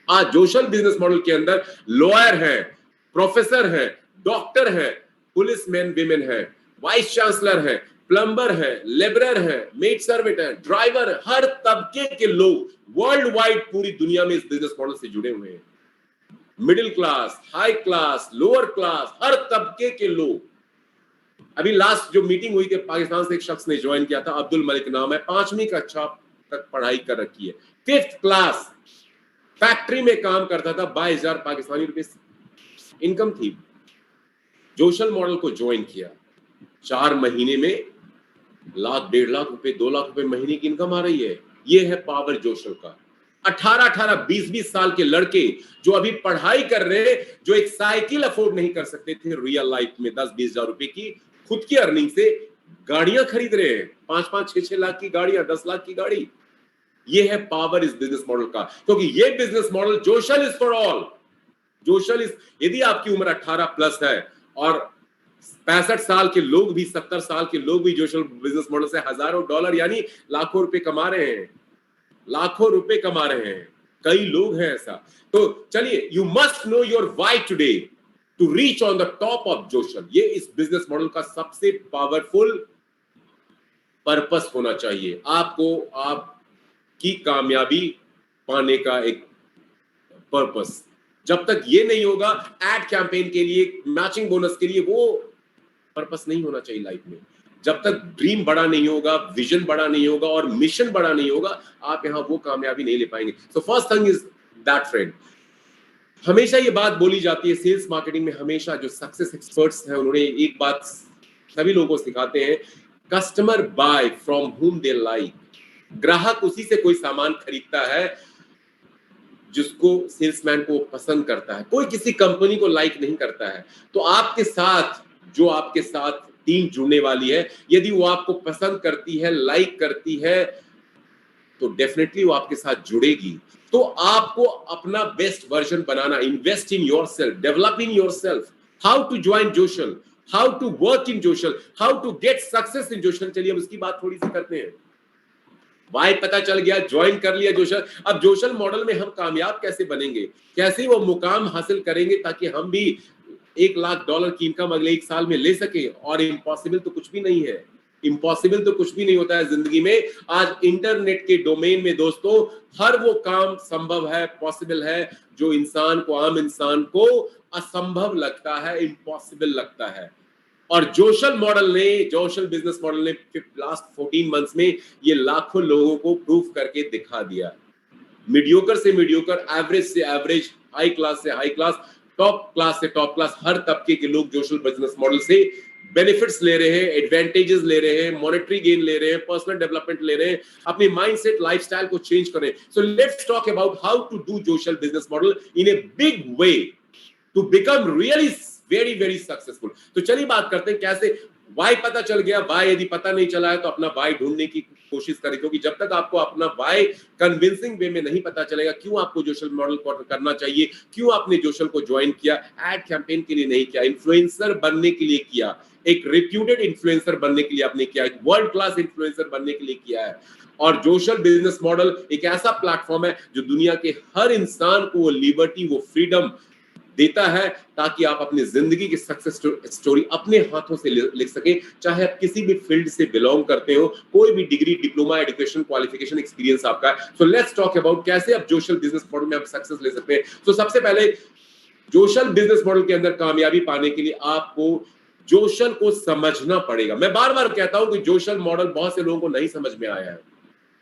आज जोशल बिजनेस मॉडल के अंदर लॉयर है, प्रोफेसर है, डॉक्टर है, पुलिसमैन विमेन है, वाइस चांसलर है, प्लम्बर है, लेबरर है, मेड सर्वेंट है, ड्राइवर है, हर तबके के लोग वर्ल्ड वाइड पूरी दुनिया में इस बिजनेस मॉडल से जुड़े हुए हैं। Middle class, high class, lower class, हर तबके के लोग। अभी लास्ट जो मीटिंग हुई थी, पाकिस्तान से एक शख्स ने ज्वाइन किया था, अब्दुल मलिक नाम है, 5वीं कक्षा तक पढ़ाई कर रखी है, 5th क्लास, फैक्ट्री में काम करता था, 22,000 पाकिस्तानी रुपए इनकम थी। जोशल मॉडल को ज्वाइन किया, 4 महीने में लाख, 1.5 लाख रुपए, 2 लाख रुपए महीने की इनकम आ रही है। ये है पावर जोशल का। 18-18, 20-20 साल के लड़के जो अभी पढ़ाई कर रहे हैं, जो एक साइकिल अफोर्ड नहीं कर सकते थे रियल लाइफ में 10-20 हजार रुपए की, खुद की अर्निंग से गाड़ियां खरीद रहे हैं, 5-5, 6-6 लाख की गाड़ियां, 10 लाख की गाड़ी। ये है पावर इस बिजनेस मॉडल का, क्योंकि ये business model Joshal is for all. Joshal is, यदि आपकी उम्र 18 प्लस है और 65 साल के लोग भी, 70 साल के लोग भी जोशल बिजनेस मॉडल से हजारों डॉलर यानी लाखों रुपए कमा रहे हैं, लाखों रुपए कमा रहे हैं, कई लोग हैं ऐसा। तो चलिए, you must know your why today to reach on the top of Joshal. ये इस बिजनेस मॉडल का सबसे पावरफुल पर्पस होना चाहिए। आपको आपकी कामयाबी पाने का एक पर्पस, जब तक ये नहीं होगा, एड कैंपेन के लिए, मैचिंग बोनस के लिए, वो पर्पस नहीं होना चाहिए लाइफ में। जब तक ड्रीम बड़ा नहीं होगा, विजन बड़ा नहीं होगा और मिशन बड़ा नहीं होगा, आप यहां वो कामयाबी नहीं ले पाएंगे। So first thing is that friend. हमेशा ये बात बोली जाती है सेल्स मार्केटिंग में, हमेशा जो सक्सेस एक्सपर्ट्स हैं उन्होंने एक बात सभी लोगों को सिखाते हैं, कस्टमर बाय फ्रॉम हुम दे लाइक। ग्राहक उसी से कोई सामान खरीदता है जिसको सेल्समैन को पसंद करता है, कोई किसी कंपनी को लाइक नहीं करता है। तो आपके साथ, जो आपके साथ टीम जुड़ने वाली है, यदि वो आपको पसंद करती है, लाइक करती है, तो डेफिनेटली वो आपके साथ जुड़ेगी। तो आपको अपना बेस्ट वर्जन बनाना, invest in yourself, develop in yourself, how to join Joshal, how to work in Joshal, how to get success in Joshal. चलिए अब उसकी बात थोड़ी सी करते हैं। वाई पता चल गया, ज्वाइन कर लिया जोशल। अब जोशल मॉडल में हम कामयाब कैसे बनेंगे, कैसे वो मुकाम हासिल करेंगे ताकि हम भी $1 लाख की इनकम अगले 1 साल में ले सके। और इम्पॉसिबल तो कुछ भी नहीं है, इम्पॉसिबल तो कुछ भी नहीं होता है जिंदगी में। आज इंटरनेट के डोमेन में दोस्तों हर वो काम संभव है, पॉसिबल है, जो इंसान को, आम इंसान को असंभव लगता है, इम्पॉसिबल लगता है। और जोशल मॉडल ने, जोशल बिजनेस मॉडल ने लास्ट 14 मंथ्स में ये लाखों लोगों को प्रूफ करके दिखा दिया। मीडियोकर से मीडियोकर, एवरेज से एवरेज, हाई क्लास से हाई क्लास, टॉप क्लास से टॉप क्लास, हर तबके के लोग जोशल बिजनेस मॉडल से बेनिफिट्स ले रहे हैं, एडवांटेजेस ले रहे हैं, मॉनेटरी गेन ले रहे हैं, पर्सनल डेवलपमेंट ले रहे हैं, अपनी माइंडसेट, लाइफस्टाइल को चेंज कर रहे हैं। So let's talk about how to do Joshal business model in a big way to become really very very successful. तो चलिए बात करते हैं कैसे। वाई पता चल गया, वाई यदि पता नहीं चला है तो अपना वाई ढूंढने की कोशिश करें, क्योंकि जब तक आपको अपना वाई कन्विंसिंग वे में नहीं पता चलेगा, क्यों आपको जोशल मॉडल करना चाहिए, क्यों आपने जोशल को ज्वाइन किया, एड कैंपेन के लिए नहीं किया, इन्फ्लुएंसर बनने के लिए किया, एक रिप्यूटेड इन्फ्लुएंसर बनने के लिए आपने किया, एक वर्ल्ड क्लास इन्फ्लुएंसर बनने के लिए किया है। और जोशल बिजनेस मॉडल एक ऐसा प्लेटफॉर्म है जो दुनिया के हर इंसान को वो लिबर्टी, वो फ्रीडम देता है ताकि आप अपनी जिंदगी की सक्सेस स्टोरी अपने हाथों से लिख सके, चाहे आप किसी भी फील्ड से बिलोंग करते हो, कोई भी degree, diploma, education, qualification, experience आपका है। सो लेट्स टॉक अबाउट कैसे आप जोशल बिजनेस मॉडल में आप सक्सेस ले सकते हैं। तो सबसे पहले जोशल बिजनेस मॉडल के अंदर कामयाबी पाने के लिए आपको जोशल को समझना पड़ेगा। मैं बार बार कहता हूं कि जोशल मॉडल बहुत से लोगों को नहीं समझ में आया है।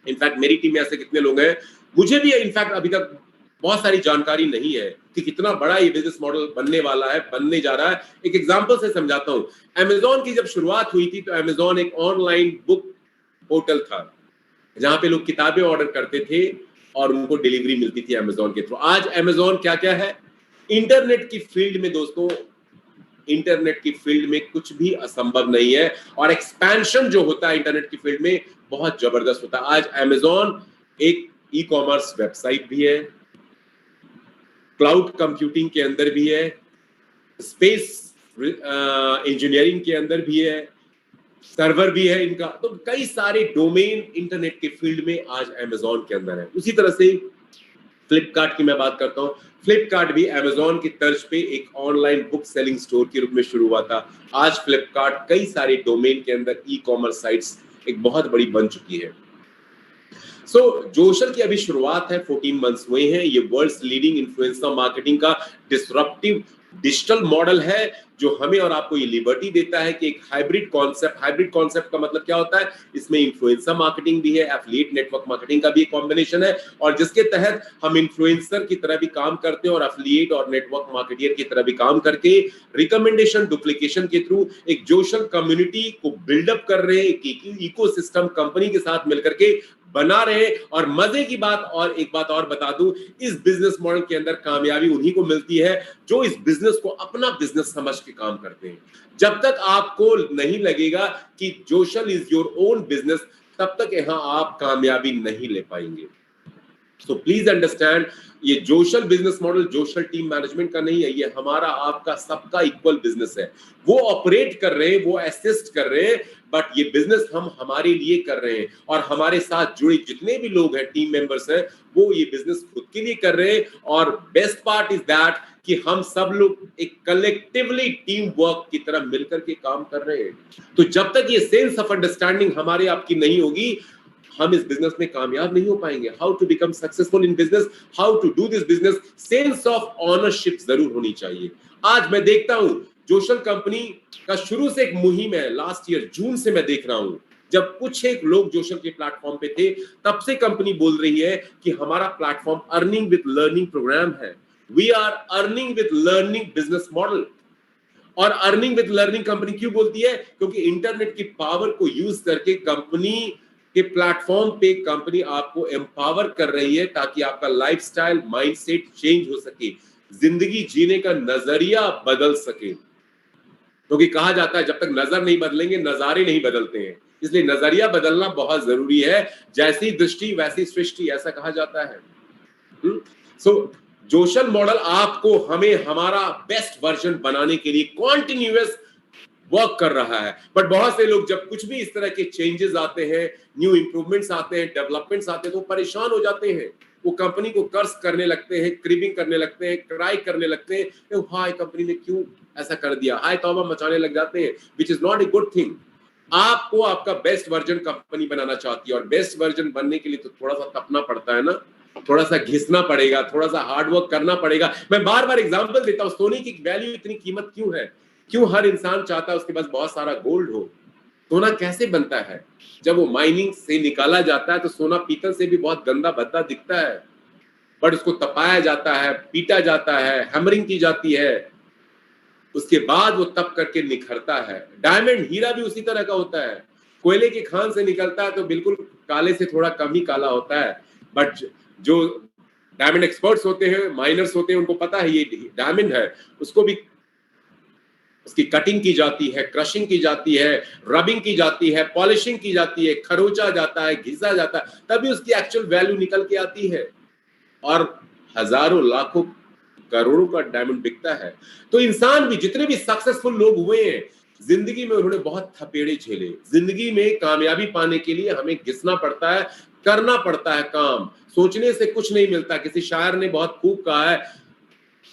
इनफैक्ट मेरी टीम में ऐसे कितने लोग हैं, मुझे भी इनफैक्ट अभी तक बहुत सारी जानकारी नहीं है कि कितना बड़ा ये बिजनेस मॉडल बनने वाला है, बनने जा रहा है। एक एग्जांपल से समझाता हूं। अमेज़न की जब शुरुआत हुई थी तो अमेज़न एक ऑनलाइन बुक पोर्टल था जहां पे लोग किताबें ऑर्डर करते थे और उनको डिलीवरी मिलती थी अमेजोन के थ्रू। आज अमेजोन क्या क्या है इंटरनेट की फील्ड में दोस्तों, इंटरनेट की फील्ड में कुछ भी असंभव नहीं है, और एक्सपेंशन जो होता है इंटरनेट की फील्ड में बहुत जबरदस्त होता है। आज अमेजोन एक ई कॉमर्स वेबसाइट भी है, क्लाउड कंप्यूटिंग के अंदर भी है, स्पेस इंजीनियरिंग के अंदर भी है, सर्वर भी है इनका, तो कई सारे डोमेन इंटरनेट के फील्ड में आज अमेजोन के अंदर है। उसी तरह से फ्लिपकार्ट की मैं बात करता हूं, फ्लिपकार्ट भी अमेजोन की तर्ज पे एक ऑनलाइन बुक सेलिंग स्टोर के रूप में शुरू हुआ था। आज फ्लिपकार्ट कई सारे डोमेन के अंदर ई कॉमर्स साइट्स एक बहुत बड़ी बन चुकी है। जोशल की अभी शुरुआत है, 14 मंथ्स हुए हैं। ये वर्ल्ड्स लीडिंग इन्फ्लुएंसर मार्केटिंग का डिसरप्टिव डिजिटल मॉडल है, जो हमें और आपको ये लिबर्टी देता है कि एक हाइब्रिड कॉन्सेप्ट का मतलब क्या होता है, इसमें इन्फ्लुएंसर मार्केटिंग भी है, एफिलिएट नेटवर्क मार्केटिंग का भी एक कॉम्बिनेशन है, और जिसके तहत हम इन्फ्लुएंसर की तरह भी काम करते हैं और एफिलिएट और नेटवर्क मार्केटियर की तरह भी काम करके रिकमेंडेशन डुप्लीकेशन के थ्रू एक जोशल कम्युनिटी को बिल्डअप कर रहे हैं, एक इकोसिस्टम कंपनी के साथ मिलकर के बना रहे। और मजे की बात, और एक बात और बता दूं, इस बिजनेस मॉडल के अंदर कामयाबी उन्हीं को मिलती है जो इस बिजनेस को अपना बिजनेस समझ के काम करते हैं। जब तक आपको नहीं लगेगा कि जोशल इज योर ओन बिजनेस, तब तक यहां आप कामयाबी नहीं ले पाएंगे। सो प्लीज अंडरस्टैंड, ये जोशल बिजनेस मॉडल जोशल टीम मैनेजमेंट का नहीं है, ये हमारा आपका सबका इक्वल बिजनेस है। वो ऑपरेट कर रहे हैं, वो असिस्ट कर रहे हैं, बट ये बिजनेस हम हमारे लिए कर रहे हैं, और हमारे साथ जुड़े जितने भी लोग हैं, टीम मेंबर्स हैं, वो ये बिजनेस खुद के लिए कर रहे हैं। और बेस्ट पार्ट इज दैट कि हम सब लोग एक कलेक्टिवली टीम वर्क की तरह मिलकर के काम कर रहे हैं। तो जब तक ये सेंस ऑफ अंडरस्टैंडिंग हमारे आपकी नहीं होगी, हम इस बिजनेस में कामयाब नहीं हो पाएंगे। How to become successful in business, how to do this business, sense of ownership जरूर होनी चाहिए। आज मैं देखता हूं जोशल कंपनी का शुरू से एक मुहिम है, लास्ट ईयर जून से मैं देख रहा हूं, जब कुछ एक लोग जोशल के प्लेटफॉर्म पे थे, तब से कंपनी बोल रही है कि हमारा platform earning with learning program है। We are earning with learning business model. और अर्निंग विद लर्निंग कंपनी क्यों बोलती है? क्योंकि इंटरनेट की पावर को यूज करके कंपनी के प्लेटफॉर्म पे कंपनी आपको एम्पावर कर रही है, ताकि आपका लाइफस्टाइल माइंडसेट चेंज हो सके, जिंदगी जीने का नजरिया बदल सके। क्योंकि कहा जाता है जब तक नजर नहीं बदलेंगे नजारे नहीं बदलते हैं, इसलिए नजरिया बदलना बहुत जरूरी है। जैसी दृष्टि वैसी सृष्टि, ऐसा कहा जाता है। जोशल मॉडल आपको हमें हमारा बेस्ट वर्जन बनाने के लिए कॉन्टिन्यूअस वर्क कर रहा है। बट बहुत से लोग जब कुछ भी इस तरह के चेंजेस आते हैं, न्यू इंप्रूवमेंट्स आते हैं, डेवलपमेंट्स आते हैं, तो परेशान हो जाते हैं। वो कंपनी को कर्ज करने लगते हैं, क्रिबिंग करने लगते हैं, क्राई करने लगते हैं, हाय कंपनी ने क्यों ऐसा कर दिया, हाय तौबा मचाने लग जाते हैं, which is not a good thing. आपको आपका बेस्ट वर्जन कंपनी बनाना चाहती है, और बेस्ट वर्जन बनने के लिए तो थोड़ा सा तपना पड़ता है ना, थोड़ा सा घिसना पड़ेगा, थोड़ा सा हार्डवर्क करना पड़ेगा। मैं बार बार एग्जांपल देता हूं, सोने की वैल्यू इतनी कीमत क्यों है? क्यों हर इंसान चाहता है उसके पास बहुत सारा गोल्ड हो? सोना कैसे बनता है? जब वो माइनिंग से निकाला जाता है तो सोना पीतल से भी बहुत गंदा भद्दा दिखता है, बट उसको तपाया जाता है, पीटा जाता है, हैमरिंग की जाती है, उसके बाद वो तप करके निखरता है। डायमंड हीरा भी उसी तरह का होता है, कोयले की खान से निकलता है तो बिल्कुल काले से थोड़ा कम ही काला होता है, बट जो डायमंड एक्सपर्ट्स होते हैं, माइनर्स होते हैं, उनको पता है ये डायमंड है, उसको भी उसकी कटिंग की जाती है, क्रशिंग की जाती है, रबिंग की जाती है, पॉलिशिंग की जाती है, खरोचा जाता है, घिसा जाता है, तभी उसकी एक्चुअल वैल्यू निकल के आती है। और हजारों लाखों करोड़ों का डायमंड बिकता है। तो इंसान भी, जितने भी सक्सेसफुल लोग हुए हैं जिंदगी में, उन्होंने बहुत थपेड़े झेले। जिंदगी में कामयाबी पाने के लिए हमें घिसना पड़ता है, करना पड़ता है काम। सोचने से कुछ नहीं मिलता। किसी शायर ने बहुत खूब कहा है,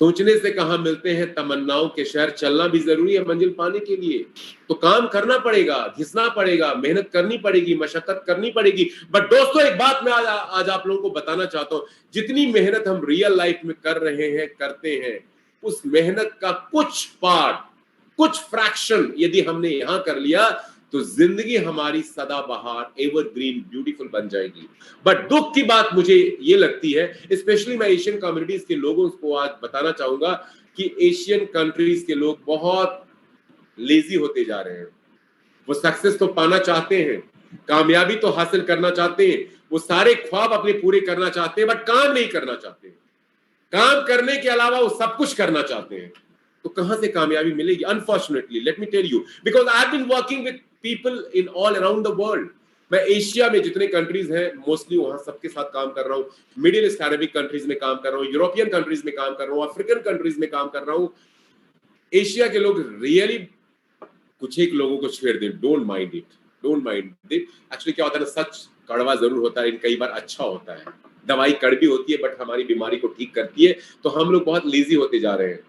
सोचने से कहां मिलते हैं तमन्नाओं के शहर, चलना भी जरूरी है मंजिल पाने के लिए। तो काम करना पड़ेगा, घिसना पड़ेगा, मेहनत करनी पड़ेगी, मशक्कत करनी पड़ेगी। बट दोस्तों एक बात मैं आज आप लोगों को बताना चाहता हूं, जितनी मेहनत हम रियल लाइफ में कर रहे हैं, करते हैं, उस मेहनत का कुछ पार्ट, कुछ फ्रैक्शन यदि हमने यहां कर लिया तो जिंदगी हमारी सदाबहार एवरग्रीन ब्यूटीफुल बन जाएगी। बट दुख की बात मुझे ये लगती है, स्पेशली मैं एशियन कम्युनिटीज के लोगों को आज बताना चाहूंगा कि एशियन कंट्रीज के लोग बहुत लेजी होते जा रहे हैं। वो सक्सेस तो पाना चाहते हैं, कामयाबी तो हासिल करना चाहते हैं, वो सारे ख्वाब अपने पूरे करना चाहते हैं, बट काम नहीं करना चाहते। काम करने के अलावा वो सब कुछ करना चाहते हैं। तो कहां से कामयाबी मिलेगी? Unfortunately let me tell you, because I have been working with people in all around the world. मैं एशिया में जितने कंट्रीज हैं मोस्टली वहां सबके साथ काम कर रहा हूँ, मिडिल ईस्ट अरेबिक कंट्रीज में काम कर रहा हूँ, यूरोपियन कंट्रीज में काम कर रहा हूँ, अफ्रीकन कंट्रीज में काम कर रहा हूँ। एशिया के लोग रियली, कुछ एक लोगों को छेड़ दे, don't mind it, don't mind it. Actually क्या होता है ना, सच कड़वा जरूर होता है, कई बार अच्छा होता है। दवाई कड़वी होती है बट हमारी बीमारी को ठीक करती है। तो हम लोग बहुत लेजी होते जा रहे हैं,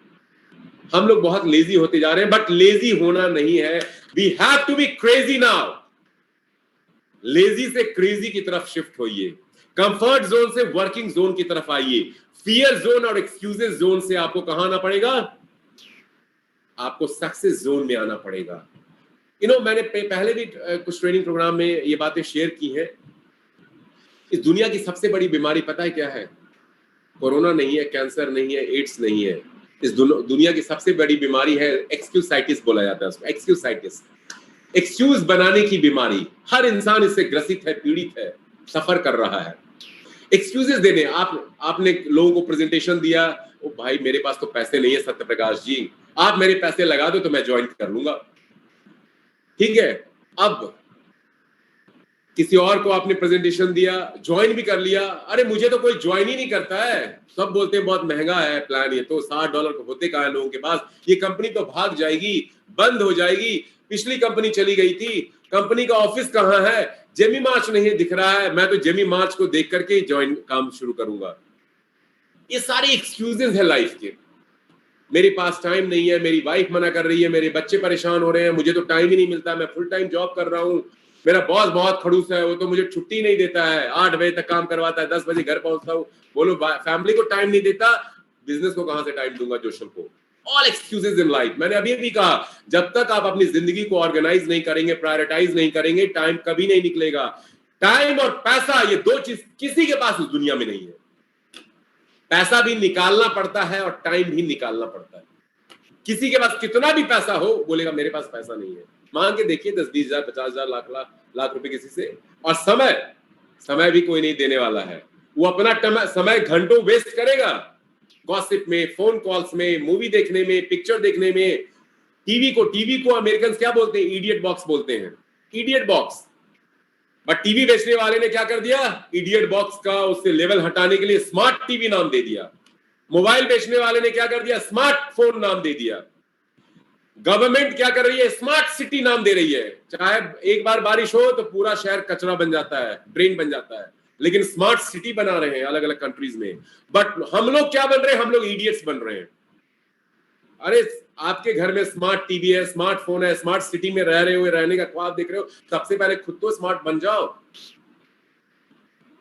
हम लोग बहुत लेजी होते जा रहे हैं, बट लेजी होना नहीं है। We have to be crazy now. Lazy से क्रेजी की तरफ शिफ्ट होइए, कंफर्ट जोन से वर्किंग जोन की तरफ आइए। फियर जोन और एक्सक्यूजेस जोन से आपको कहां आना पड़ेगा? आपको सक्सेस जोन में आना पड़ेगा। मैंने पहले भी कुछ ट्रेनिंग प्रोग्राम में ये बातें शेयर की हैं। इस दुनिया की सबसे बड़ी बीमारी पता है क्या है? कोरोना नहीं है, कैंसर नहीं है, एड्स नहीं है। इस दुनिया की सबसे बड़ी बीमारी है एक्सक्यूसाइटिस, बोला जाता है उसको, एक्सक्यूसाइटिस, एक्सक्यूज बनाने की बीमारी। हर इंसान इससे ग्रसित है, पीड़ित है, सफर कर रहा है। एक्सक्यूजेस देने, आपने लोगों को प्रेजेंटेशन दिया, ओ भाई मेरे पास तो पैसे नहीं है सत्य प्रकाश जी, आप मेरे पैसे लगा दो तो मैं ज्वाइन कर लूंगा। ठीक है, अब किसी और को आपने प्रेजेंटेशन दिया, ज्वाइन भी कर लिया, अरे मुझे तो कोई ज्वाइन ही नहीं करता है, सब बोलते हैं बहुत महंगा है प्लान, ये तो $60 होते कहां है लोगों के पास, ये कंपनी तो भाग जाएगी, बंद हो जाएगी, पिछली कंपनी चली गई थी, कंपनी का ऑफिस कहां है, जेमी मार्च नहीं दिख रहा है, मैं तो जेमी मार्च को देख करके ज्वाइन काम शुरू करूंगा। ये सारी एक्सक्यूजेस है लाइफ के। मेरे पास टाइम नहीं है, मेरी वाइफ मना कर रही है, मेरे बच्चे परेशान हो रहे हैं, मुझे तो टाइम ही नहीं मिलता, मैं फुल टाइम जॉब कर रहा हूं, मेरा बॉस बहुत खड़ूस है, वो तो मुझे छुट्टी नहीं देता है, 8 बजे तक काम करवाता है, 10 बजे घर पहुंचता हूं। बोलो फैमिली को टाइम नहीं देता, बिजनेस को कहां से टाइम दूंगा जोशल को? All excuses in life. मैंने अभी भी कहा, जब तक आप अपनी जिंदगी को ऑर्गेनाइज नहीं करेंगे, प्रायोरिटाइज नहीं करेंगे, टाइम कभी नहीं निकलेगा। टाइम और पैसा, ये दो चीज किसी के पास उस दुनिया में नहीं है। पैसा भी निकालना पड़ता है और टाइम भी निकालना पड़ता है। किसी के पास कितना भी पैसा हो, बोलेगा मेरे पास पैसा नहीं है। मांग के देखिए 10-20 हजार, 50 हजार, लाख रुपए किसी से। और समय भी कोई नहीं देने वाला है। वो अपना समय घंटों वेस्ट करेगा गॉसिप में, फोन कॉल्स में, मूवी देखने में, पिक्चर देखने में। टीवी को अमेरिकन क्या बोलते हैं? इडियट बॉक्स बोलते हैं, इडियट बॉक्स। बट टीवी बेचने वाले ने क्या कर दिया? इडियट बॉक्स का उससे लेवल हटाने के लिए स्मार्ट टीवी नाम दे दिया। मोबाइल बेचने वाले ने क्या कर दिया? स्मार्टफोन नाम दे दिया। गवर्नमेंट क्या कर रही है? स्मार्ट सिटी नाम दे रही है। चाहे एक बार बारिश हो तो पूरा शहर कचरा बन जाता है, ड्रेन बन जाता है, लेकिन स्मार्ट सिटी बना रहे हैं अलग अलग कंट्रीज में। बट हम लोग क्या बन रहे हैं? हम लोग इडियट्स बन रहे हैं। अरे आपके घर में स्मार्ट टीवी है, स्मार्टफोन है, स्मार्ट सिटी में रह रहे हो, रहने का ख्वाब देख रहे हो, सबसे पहले खुद तो स्मार्ट बन जाओ।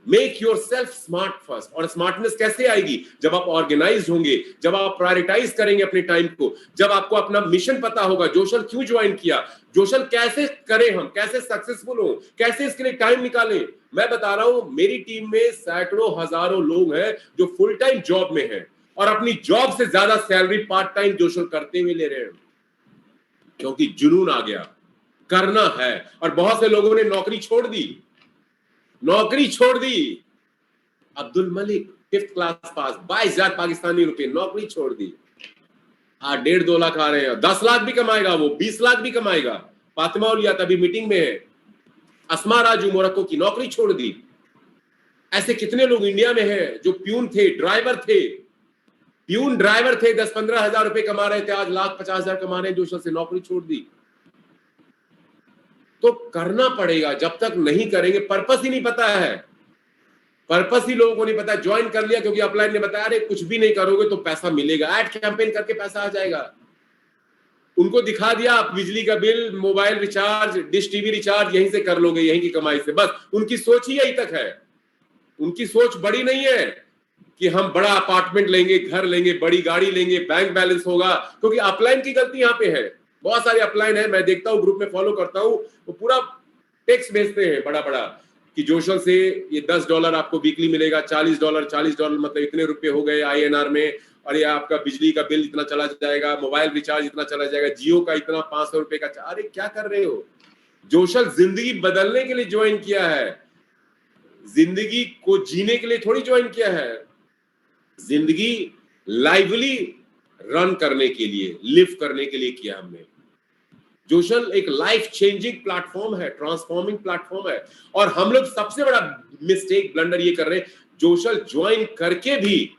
Make your self smart first. और स्मार्टनेस कैसे आएगी? जब आप ऑर्गेनाइज होंगे, जब आप प्रायोरिटाइज करेंगे अपने टाइम को, जब आपको अपना मिशन पता होगा। जोशल क्यों ज्वाइन किया, जोशल कैसे करें, हम कैसे सक्सेसफुल हो, कैसे इसके लिए टाइम निकालें। मैं बता रहा हूं, मेरी टीम में सैकड़ों हजारों लोग हैं जो फुल टाइम जॉब में हैं और अपनी जॉब से ज्यादा सैलरी पार्ट टाइम जोशल करते हुए ले रहे हैं, क्योंकि जुनून आ गया, करना है। और बहुत से लोगों ने नौकरी छोड़ दी। Abdul Malik 5th class pass, 22,000 Pakistani रुपए, नौकरी छोड़ दी। 1.5-2 लाख आ रहे हैं, 10 लाख भी कमाएगा वो, 20 लाख भी कमाएगा। फातिमा उलिया तभी मीटिंग में है। अस्मा राजू मोरक्को की नौकरी छोड़ दी। ऐसे कितने लोग इंडिया में हैं जो प्यून थे, ड्राइवर थे, 10-15 हजार रुपए कमा रहे थे, आज 1,50,000 कमा रहे हैं, जोशल से नौकरी छोड़ दी। तो करना पड़ेगा। जब तक नहीं करेंगे, पर्पस ही नहीं पता है, पर्पस ही लोगों को नहीं पता। ज्वाइन कर लिया क्योंकि अपलाइन ने बताया, अरे कुछ भी नहीं करोगे तो पैसा मिलेगा, एड कैंपेन करके पैसा आ जाएगा। उनको दिखा दिया, आप बिजली का bill, mobile recharge, dish TV recharge यहीं से कर लोगे, यहीं की कमाई से। बस उनकी सोच ही यही तक है। उनकी सोच बड़ी नहीं है कि हम बड़ा अपार्टमेंट लेंगे, घर लेंगे, बड़ी गाड़ी लेंगे, बैंक बैलेंस होगा, क्योंकि अपलाइन की गलती यहाँ पे है। बहुत सारे अपलाइन है, मैं देखता हूँ, ग्रुप में फॉलो करता हूँ, वो पूरा टेक्स्ट भेजते हैं बड़ा बड़ा कि जोशल से ये $10 आपको वीकली मिलेगा, $40 मतलब इतने रुपए हो गए INR में, और ये आपका बिजली का बिल इतना चला जाएगा, मोबाइल रिचार्ज इतना चला जाएगा, जियो का इतना 500 रुपए का। अरे क्या कर रहे हो? जोशल जिंदगी बदलने के लिए ज्वाइन किया है, जिंदगी को जीने के लिए थोड़ी ज्वाइन किया है, जिंदगी लाइवली रन करने के लिए, लिव करने के लिए किया हमने। जोशल एक लाइफ चेंजिंग प्लेटफॉर्म है, ट्रांसफॉर्मिंग प्लेटफॉर्म है, और हम लोग सबसे बड़ा मिस्टेक, ब्लंडर ये कर रहे हैं, जोशल ज्वाइन करके भी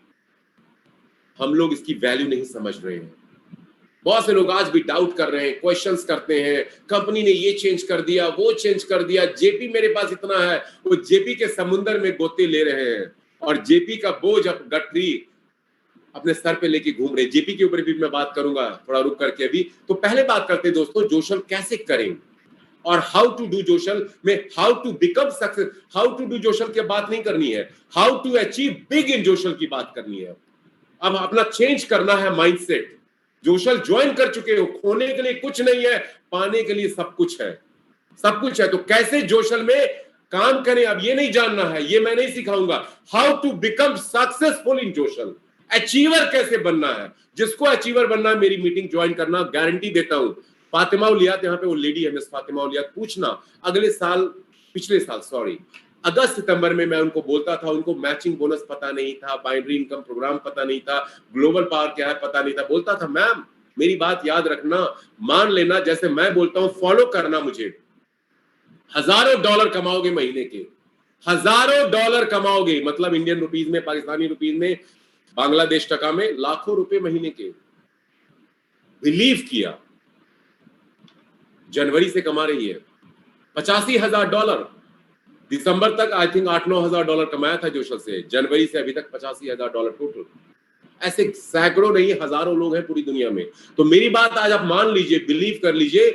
हम लोग इसकी वैल्यू नहीं समझ रहे हैं। बहुत से लोग आज भी डाउट कर रहे हैं, क्वेश्चंस करते हैं, कंपनी ने ये चेंज कर दिया, वो चेंज कर दिया, जेपी मेरे पास इतना है, वो जेपी के समुंदर में गोते ले रहे हैं और जेपी का बोझ अब गठरी अपने सर पे लेके घूम रहे। जेपी के ऊपर भी मैं बात करूंगा थोड़ा रुक करके अभी। तो पहले बात करते हैं दोस्तों, जोशल कैसे करें और हाउ टू डू जोशल में, how to become success, how to do Joshal की बात नहीं करनी है, how to achieve big in Joshal की बात करनी है। अब अपना चेंज करना है माइंडसेट। जोशल ज्वाइन कर चुके हो, खोने के लिए कुछ नहीं है, पाने के लिए सब कुछ है, सब कुछ है। तो कैसे जोशल में काम करें, अब ये नहीं जानना है, ये मैं नहीं सिखाऊंगा। How to become successful in Joshal, achiever कैसे बनना है। जिसको अचीवर बनना है मेरी मीटिंग ज्वाइन करना, गारंटी देता हूं। फातिमा उलियात, यहाँ पे वो लेडी है मिस फातिमा उलियात, पूछना अगले साल, पिछले साल सॉरी, अगस्त सितंबर में मैं उनको बोलता था, उनको मैचिंग बोनस पता नहीं था, बाइनरी इनकम प्रोग्राम पता नहीं था, ग्लोबल पावर क्या है पता नहीं था। बोलता था मैम मेरी बात याद रखना, मान लेना, जैसे मैं बोलता हूं फॉलो करना मुझे, हजारों डॉलर कमाओगे महीने के, हजारों डॉलर कमाओगे, मतलब इंडियन रुपीज में, पाकिस्तानी रुपीज में, बांग्लादेश टका में लाखों रुपए महीने के। बिलीव किया, जनवरी से कमा रही है $85,000। दिसंबर तक आई थिंक $8-9,000 कमाया था जोशल से, जनवरी से अभी तक $85,000 टोटल। ऐसे सैकड़ों नहीं हजारों लोग हैं पूरी दुनिया में। तो मेरी बात आज आप मान लीजिए, बिलीव कर लीजिए,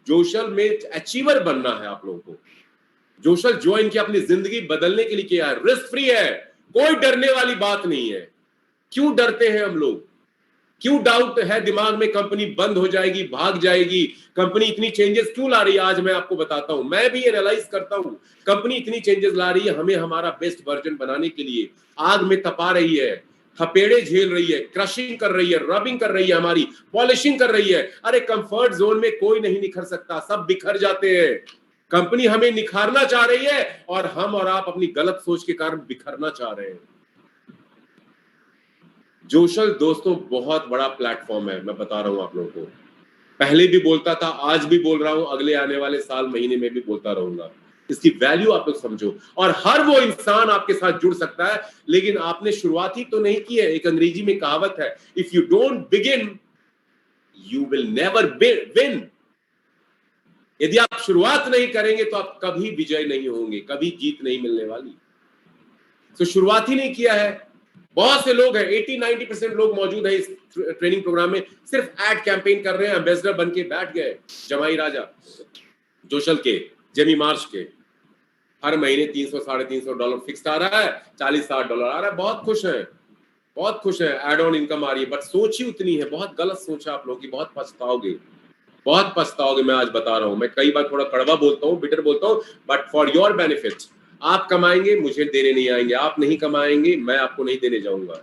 जोशल में अचीवर बनना है आप लोगों को। जोशल ज्वाइन किया, अपनी जिंदगी बदलने के लिए किया है, रिस्क फ्री है, कोई डरने वाली बात नहीं है। क्यों डरते हैं हम लोग, क्यों डाउट है दिमाग में, कंपनी बंद हो जाएगी, भाग जाएगी, कंपनी इतनी चेंजेस क्यों ला रही है, आज मैं आपको बताता हूं। मैं भी एनालाइज करता हूं, कंपनी इतनी चेंजेस ला रही है हमें हमारा बेस्ट वर्जन बनाने के लिए, आग में तपा रही है, थपेड़े झेल रही है, क्रशिंग कर रही है, रबिंग कर रही है, हमारी पॉलिशिंग कर रही है। अरे कंफर्ट जोन में कोई नहीं निखर सकता, सब बिखर जाते हैं। कंपनी हमें निखारना चाह रही है और हम और आप अपनी गलत सोच के कारण बिखरना चाह रहे हैं। जोशल दोस्तों बहुत बड़ा प्लेटफॉर्म है, मैं बता रहा हूं आप लोगों को, पहले भी बोलता था, आज भी बोल रहा हूं, अगले आने वाले साल महीने में भी बोलता रहूंगा। इसकी वैल्यू आप लोग समझो, और हर वो इंसान आपके साथ जुड़ सकता है, लेकिन आपने शुरुआत ही तो नहीं की है। एक अंग्रेजी में कहावत है, if you don't begin you will never win. यदि आप शुरुआत नहीं करेंगे तो आप कभी विजय नहीं होंगे, कभी जीत नहीं मिलने वाली। तो शुरुआत ही नहीं किया है। बहुत से लोग हैं, 80-90% लोग मौजूद है इस ट्रेनिंग प्रोग्राम में, सिर्फ एड कैंपेन कर रहे हैं, एम्बेसडर बन के बैठ गए, जमाई राजा जोशल के, जेमी मार्च के। हर महीने $300-350 फिक्स आ रहा है, $40-60 आ रहा है, बहुत खुश हैं, बहुत खुश हैं, एड ऑन इनकम आ रही है, बट सोच ही उतनी है। बहुत गलत सोच है आप लोगों की, बहुत पछताओगे, बहुत पछताओगे। मैं आज बता रहा हूं, मैं कई बार थोड़ा कड़वा बोलता हूं, बिटर बोलता हूं, बट फॉर योर बेनिफिट। आप कमाएंगे, मुझे देने नहीं आएंगे, आप नहीं कमाएंगे, मैं आपको नहीं देने जाऊंगा।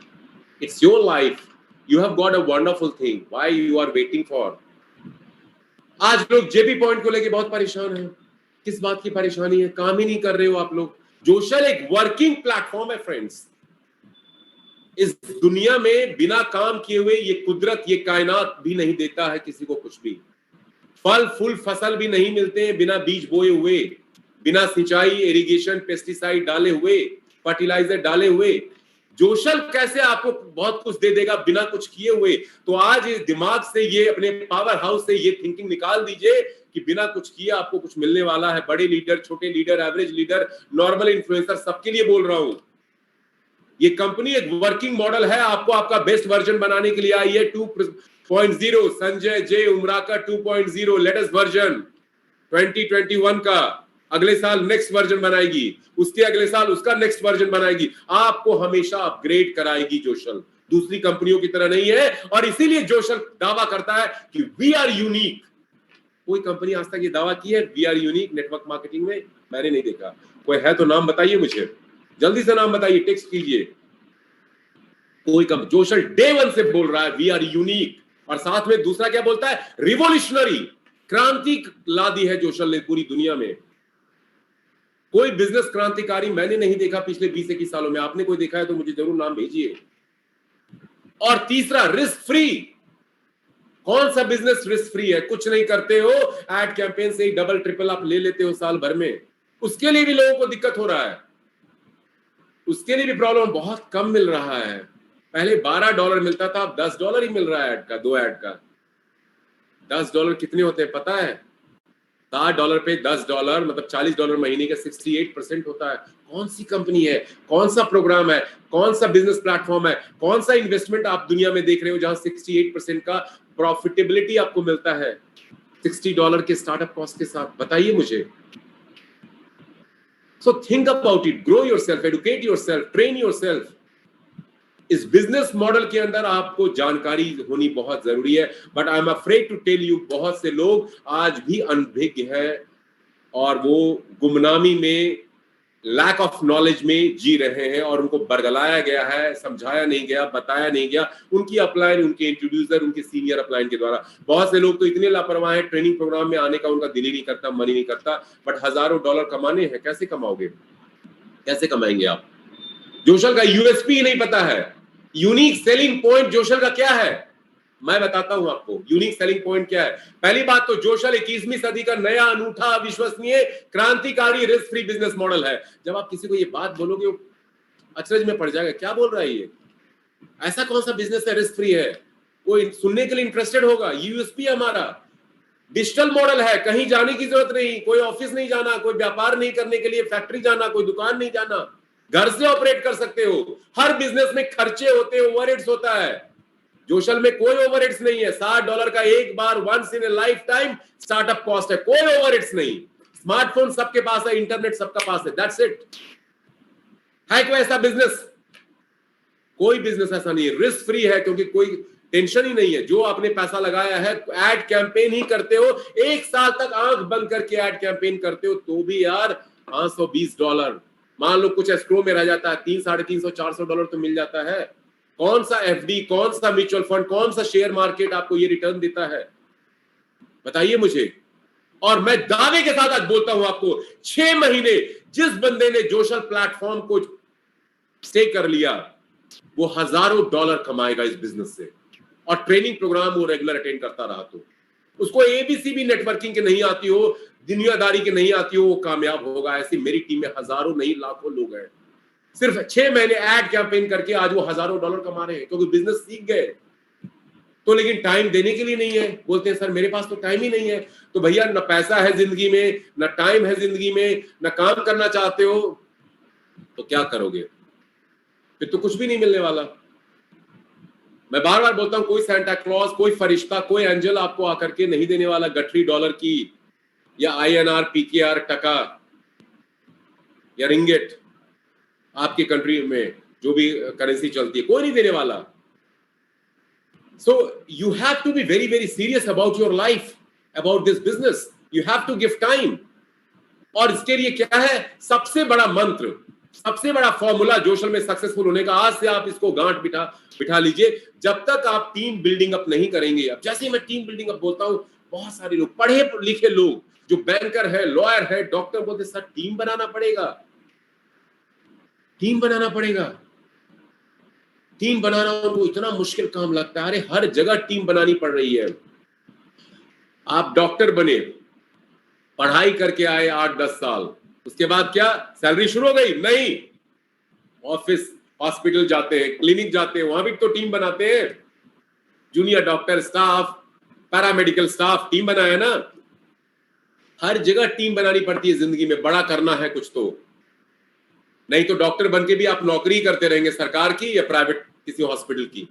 It's your life, you have got a wonderful thing, why you are waiting for. आज लोग जेबी पॉइंट को लेके बहुत परेशान हैं। किस बात की परेशानी है, काम ही नहीं कर रहे हो आप लोग। जोशल एक वर्किंग प्लेटफॉर्म है फ्रेंड्स। इस दुनिया में बिना काम किए हुए ये कुदरत, ये कायनात भी नहीं देता है किसी को कुछ भी। फल फूल फसल भी नहीं मिलते हैं बिना बीज बोए हुए, बिना सिंचाई, इरिगेशन, पेस्टिसाइड डाले हुए, फर्टिलाइजर डाले हुए। जोशल कैसे आपको बहुत कुछ दे देगा बिना कुछ किए हुए। तो आज इस दिमाग से, ये अपने पावर हाउस से ये थिंकिंग निकाल दीजिए कि बिना कुछ किए आपको कुछ मिलने वाला है। बड़े लीडर, छोटे leader, average leader, normal influencer, सबके लिए बोल रहा हूं। ये कंपनी एक वर्किंग मॉडल है, आपको आपका बेस्ट वर्जन बनाने के लिए आई है। 2.0 संजय जे उमराकर 2.0 लेटेस्ट वर्जन 2021 का। अगले साल नेक्स्ट वर्जन बनाएगी, उसके अगले साल उसका नेक्स्ट वर्जन बनाएगी। आपको हमेशा अपग्रेड कराएगी जोशल, दूसरी कंपनियों की तरह नहीं है। और इसीलिए जोशल दावा करता है कि वी आर यूनिक। कोई कंपनी आज तक ये दावा की है we are unique network marketing में? मैंने नहीं देखा। कोई है तो नाम बताइए मुझे, जल्दी से नाम बताइए, टेक्स्ट कीजिए। कोई कंपनी, जोशल डे 1 से बोल रहा है वी आर यूनिक, और साथ में दूसरा क्या बोलता है, रिवोल्यूशनरी, क्रांति ला दी है जोशल ने पूरी दुनिया में। कोई बिजनेस क्रांतिकारी मैंने नहीं देखा पिछले 20-21 सालों में। आपने कोई देखा है तो मुझे जरूर नाम भेजिए। और तीसरा, रिस्क फ्री। कौन सा बिजनेस रिस्क फ्री है? कुछ नहीं करते हो, एड कैंपेन से ही डबल ट्रिपल आप ले लेते हो साल भर में। उसके लिए भी लोगों को दिक्कत हो रहा है, उसके लिए भी प्रॉब्लम, बहुत कम मिल रहा है। पहले $12 मिलता था, अब $10 ही मिल रहा है ऐड का, 2 ऐड का। $10 कितने होते हैं पता है? $60 पे $10 मतलब $40 महीने का 68% होता है। कौन सी कंपनी है, कौन सा प्रोग्राम है, कौन सा बिजनेस प्लेटफॉर्म है, कौन सा इन्वेस्टमेंट आप दुनिया में देख रहे हो जहां 68% का प्रॉफिटेबिलिटी आपको मिलता है $60 के स्टार्टअप कॉस्ट के साथ? बताइए मुझे। So think about it, grow yourself, educate yourself, train yourself. इस बिजनेस मॉडल के अंदर आपको जानकारी होनी बहुत जरूरी है। But I am afraid to tell you, बहुत से लोग आज भी अनभिज्ञ हैं और वो गुमनामी में, लैक ऑफ नॉलेज में जी रहे हैं और उनको बरगलाया गया है, समझाया नहीं गया, बताया नहीं गया उनकी अपलाइन, उनके इंट्रोड्यूसर, उनके सीनियर अपलाइन के द्वारा। बहुत से लोग तो इतने लापरवाह हैं, ट्रेनिंग प्रोग्राम में आने का उनका दिल ही नहीं करता, मन ही नहीं करता, बट हजारों डॉलर कमाने हैं। कैसे कमाओगे, कैसे कमाएंगे आप? जोशल का यूएसपी नहीं पता है। यूनिक सेलिंग पॉइंट जोशल का क्या है, मैं बताता हूं आपको। यूनिक सेलिंग पॉइंट क्या है? पहली बात तो जोशल 21वीं सदी का नया, अनूठा, अविश्वसनीय, क्रांतिकारी रिस्क फ्री बिजनेस मॉडल है। जब आप किसी को ये बात बोलोगे वो अचरज में पड़ जाएगा, क्या बोल रहा है ये, ऐसा कौन सा बिजनेस है रिस्क फ्री है? वो सुनने के लिए इंटरेस्टेड होगा। यूएसपी हमारा डिजिटल मॉडल है, कहीं जाने की जरूरत नहीं, कोई ऑफिस नहीं जाना, कोई व्यापार नहीं करने के लिए फैक्ट्री जाना, कोई दुकान नहीं जाना, घर से ऑपरेट कर सकते हो। हर बिजनेस में खर्चे होते हैं, ओवरहेड्स होता है। जोशल में कोई ओवरहेड्स नहीं है। $60 का एक बार, once in a life time startup cost है, कोई ओवरहेड्स नहीं। स्मार्टफोन सबके पास है, इंटरनेट सबका पास है, दैट्स इट। है कोई ऐसा बिजनेस? कोई बिजनेस ऐसा नहीं है। रिस्क फ्री है क्योंकि कोई टेंशन ही नहीं है। जो आपने पैसा लगाया है, एड कैंपेन ही करते हो, 1 साल तक आंख बंद करके एड कैंपेन करते हो तो भी यार $520, मान लो कुछ एस्क्रो में रह जाता है, 300, 350, $400 तो मिल जाता है। कौन सा एफडी, कौन सा म्यूचुअल फंड, कौन सा शेयर मार्केट आपको ये रिटर्न देता है? बताइए मुझे। और मैं दावे के साथ आज बोलता हूं आपको, 6 महीने जिस बंदे ने जोशल प्लेटफॉर्म को स्टे कर लिया, वो हजारों डॉलर कमाएगा इस बिजनेस से। और ट्रेनिंग प्रोग्राम वो रेगुलर अटेंड करता रहा तो उसको एबीसी भी नेटवर्किंग के नहीं आती हो, दुनियादारी के नहीं आती हो, वो कामयाब होगा। ऐसी मेरी टीम में हजारों नहीं लाखों लोग हैं, सिर्फ 6 महीने एड कैंपेन करके आज वो हजारों डॉलर कमा रहे हैं क्योंकि बिजनेस सीख गए। तो लेकिन टाइम देने के लिए नहीं है, बोलते हैं सर मेरे पास तो टाइम ही नहीं है। तो भैया, ना पैसा है जिंदगी में, ना टाइम है जिंदगी में, ना काम करना चाहते हो, तो क्या करोगे? फिर तो कुछ भी नहीं मिलने वाला। मैं बार बार बोलता हूं, कोई सेंटा क्लॉज, कोई फरिश्ता, कोई एंजल आपको आकर के नहीं देने वाला गठरी डॉलर की, या INR, PKR, टका या रिंगेट, आपकी कंट्री में जो भी करेंसी चलती है, कोई नहीं देने वाला। So you have to be very very serious about your life, about this business. You have to give time. और इसके लिए क्या है सबसे बड़ा मंत्र, सबसे बड़ा फॉर्मूला जोशल में सक्सेसफुल होने का? आज से आप इसको गांठ बिठा लीजिए। जब तक आप टीम बिल्डिंग अप नहीं करेंगे, अब जैसे ही मैं टीम बिल्डिंग अप बोलता हूं, बहुत सारे लोग, पढ़े लिखे लोग, जो बैंकर है, लॉयर है, डॉक्टर, बोलते सर टीम बनाना पड़ेगा, टीम बनाना पड़ेगा। टीम बनाना उनको इतना मुश्किल काम लगता है। अरे हर जगह टीम बनानी पड़ रही है। आप डॉक्टर बने, पढ़ाई करके आए 8-10 साल, उसके बाद क्या सैलरी शुरू हो गई? नहीं, ऑफिस, हॉस्पिटल जाते हैं, क्लिनिक जाते हैं, वहां भी तो टीम बनाते हैं। Junior doctor, staff, paramedical staff, team बनाया ना। हर जगह टीम बनानी पड़ती है जिंदगी में, बड़ा करना है कुछ तो। नहीं तो डॉक्टर बनके भी आप नौकरी करते रहेंगे, सरकार की या प्राइवेट किसी हॉस्पिटल की।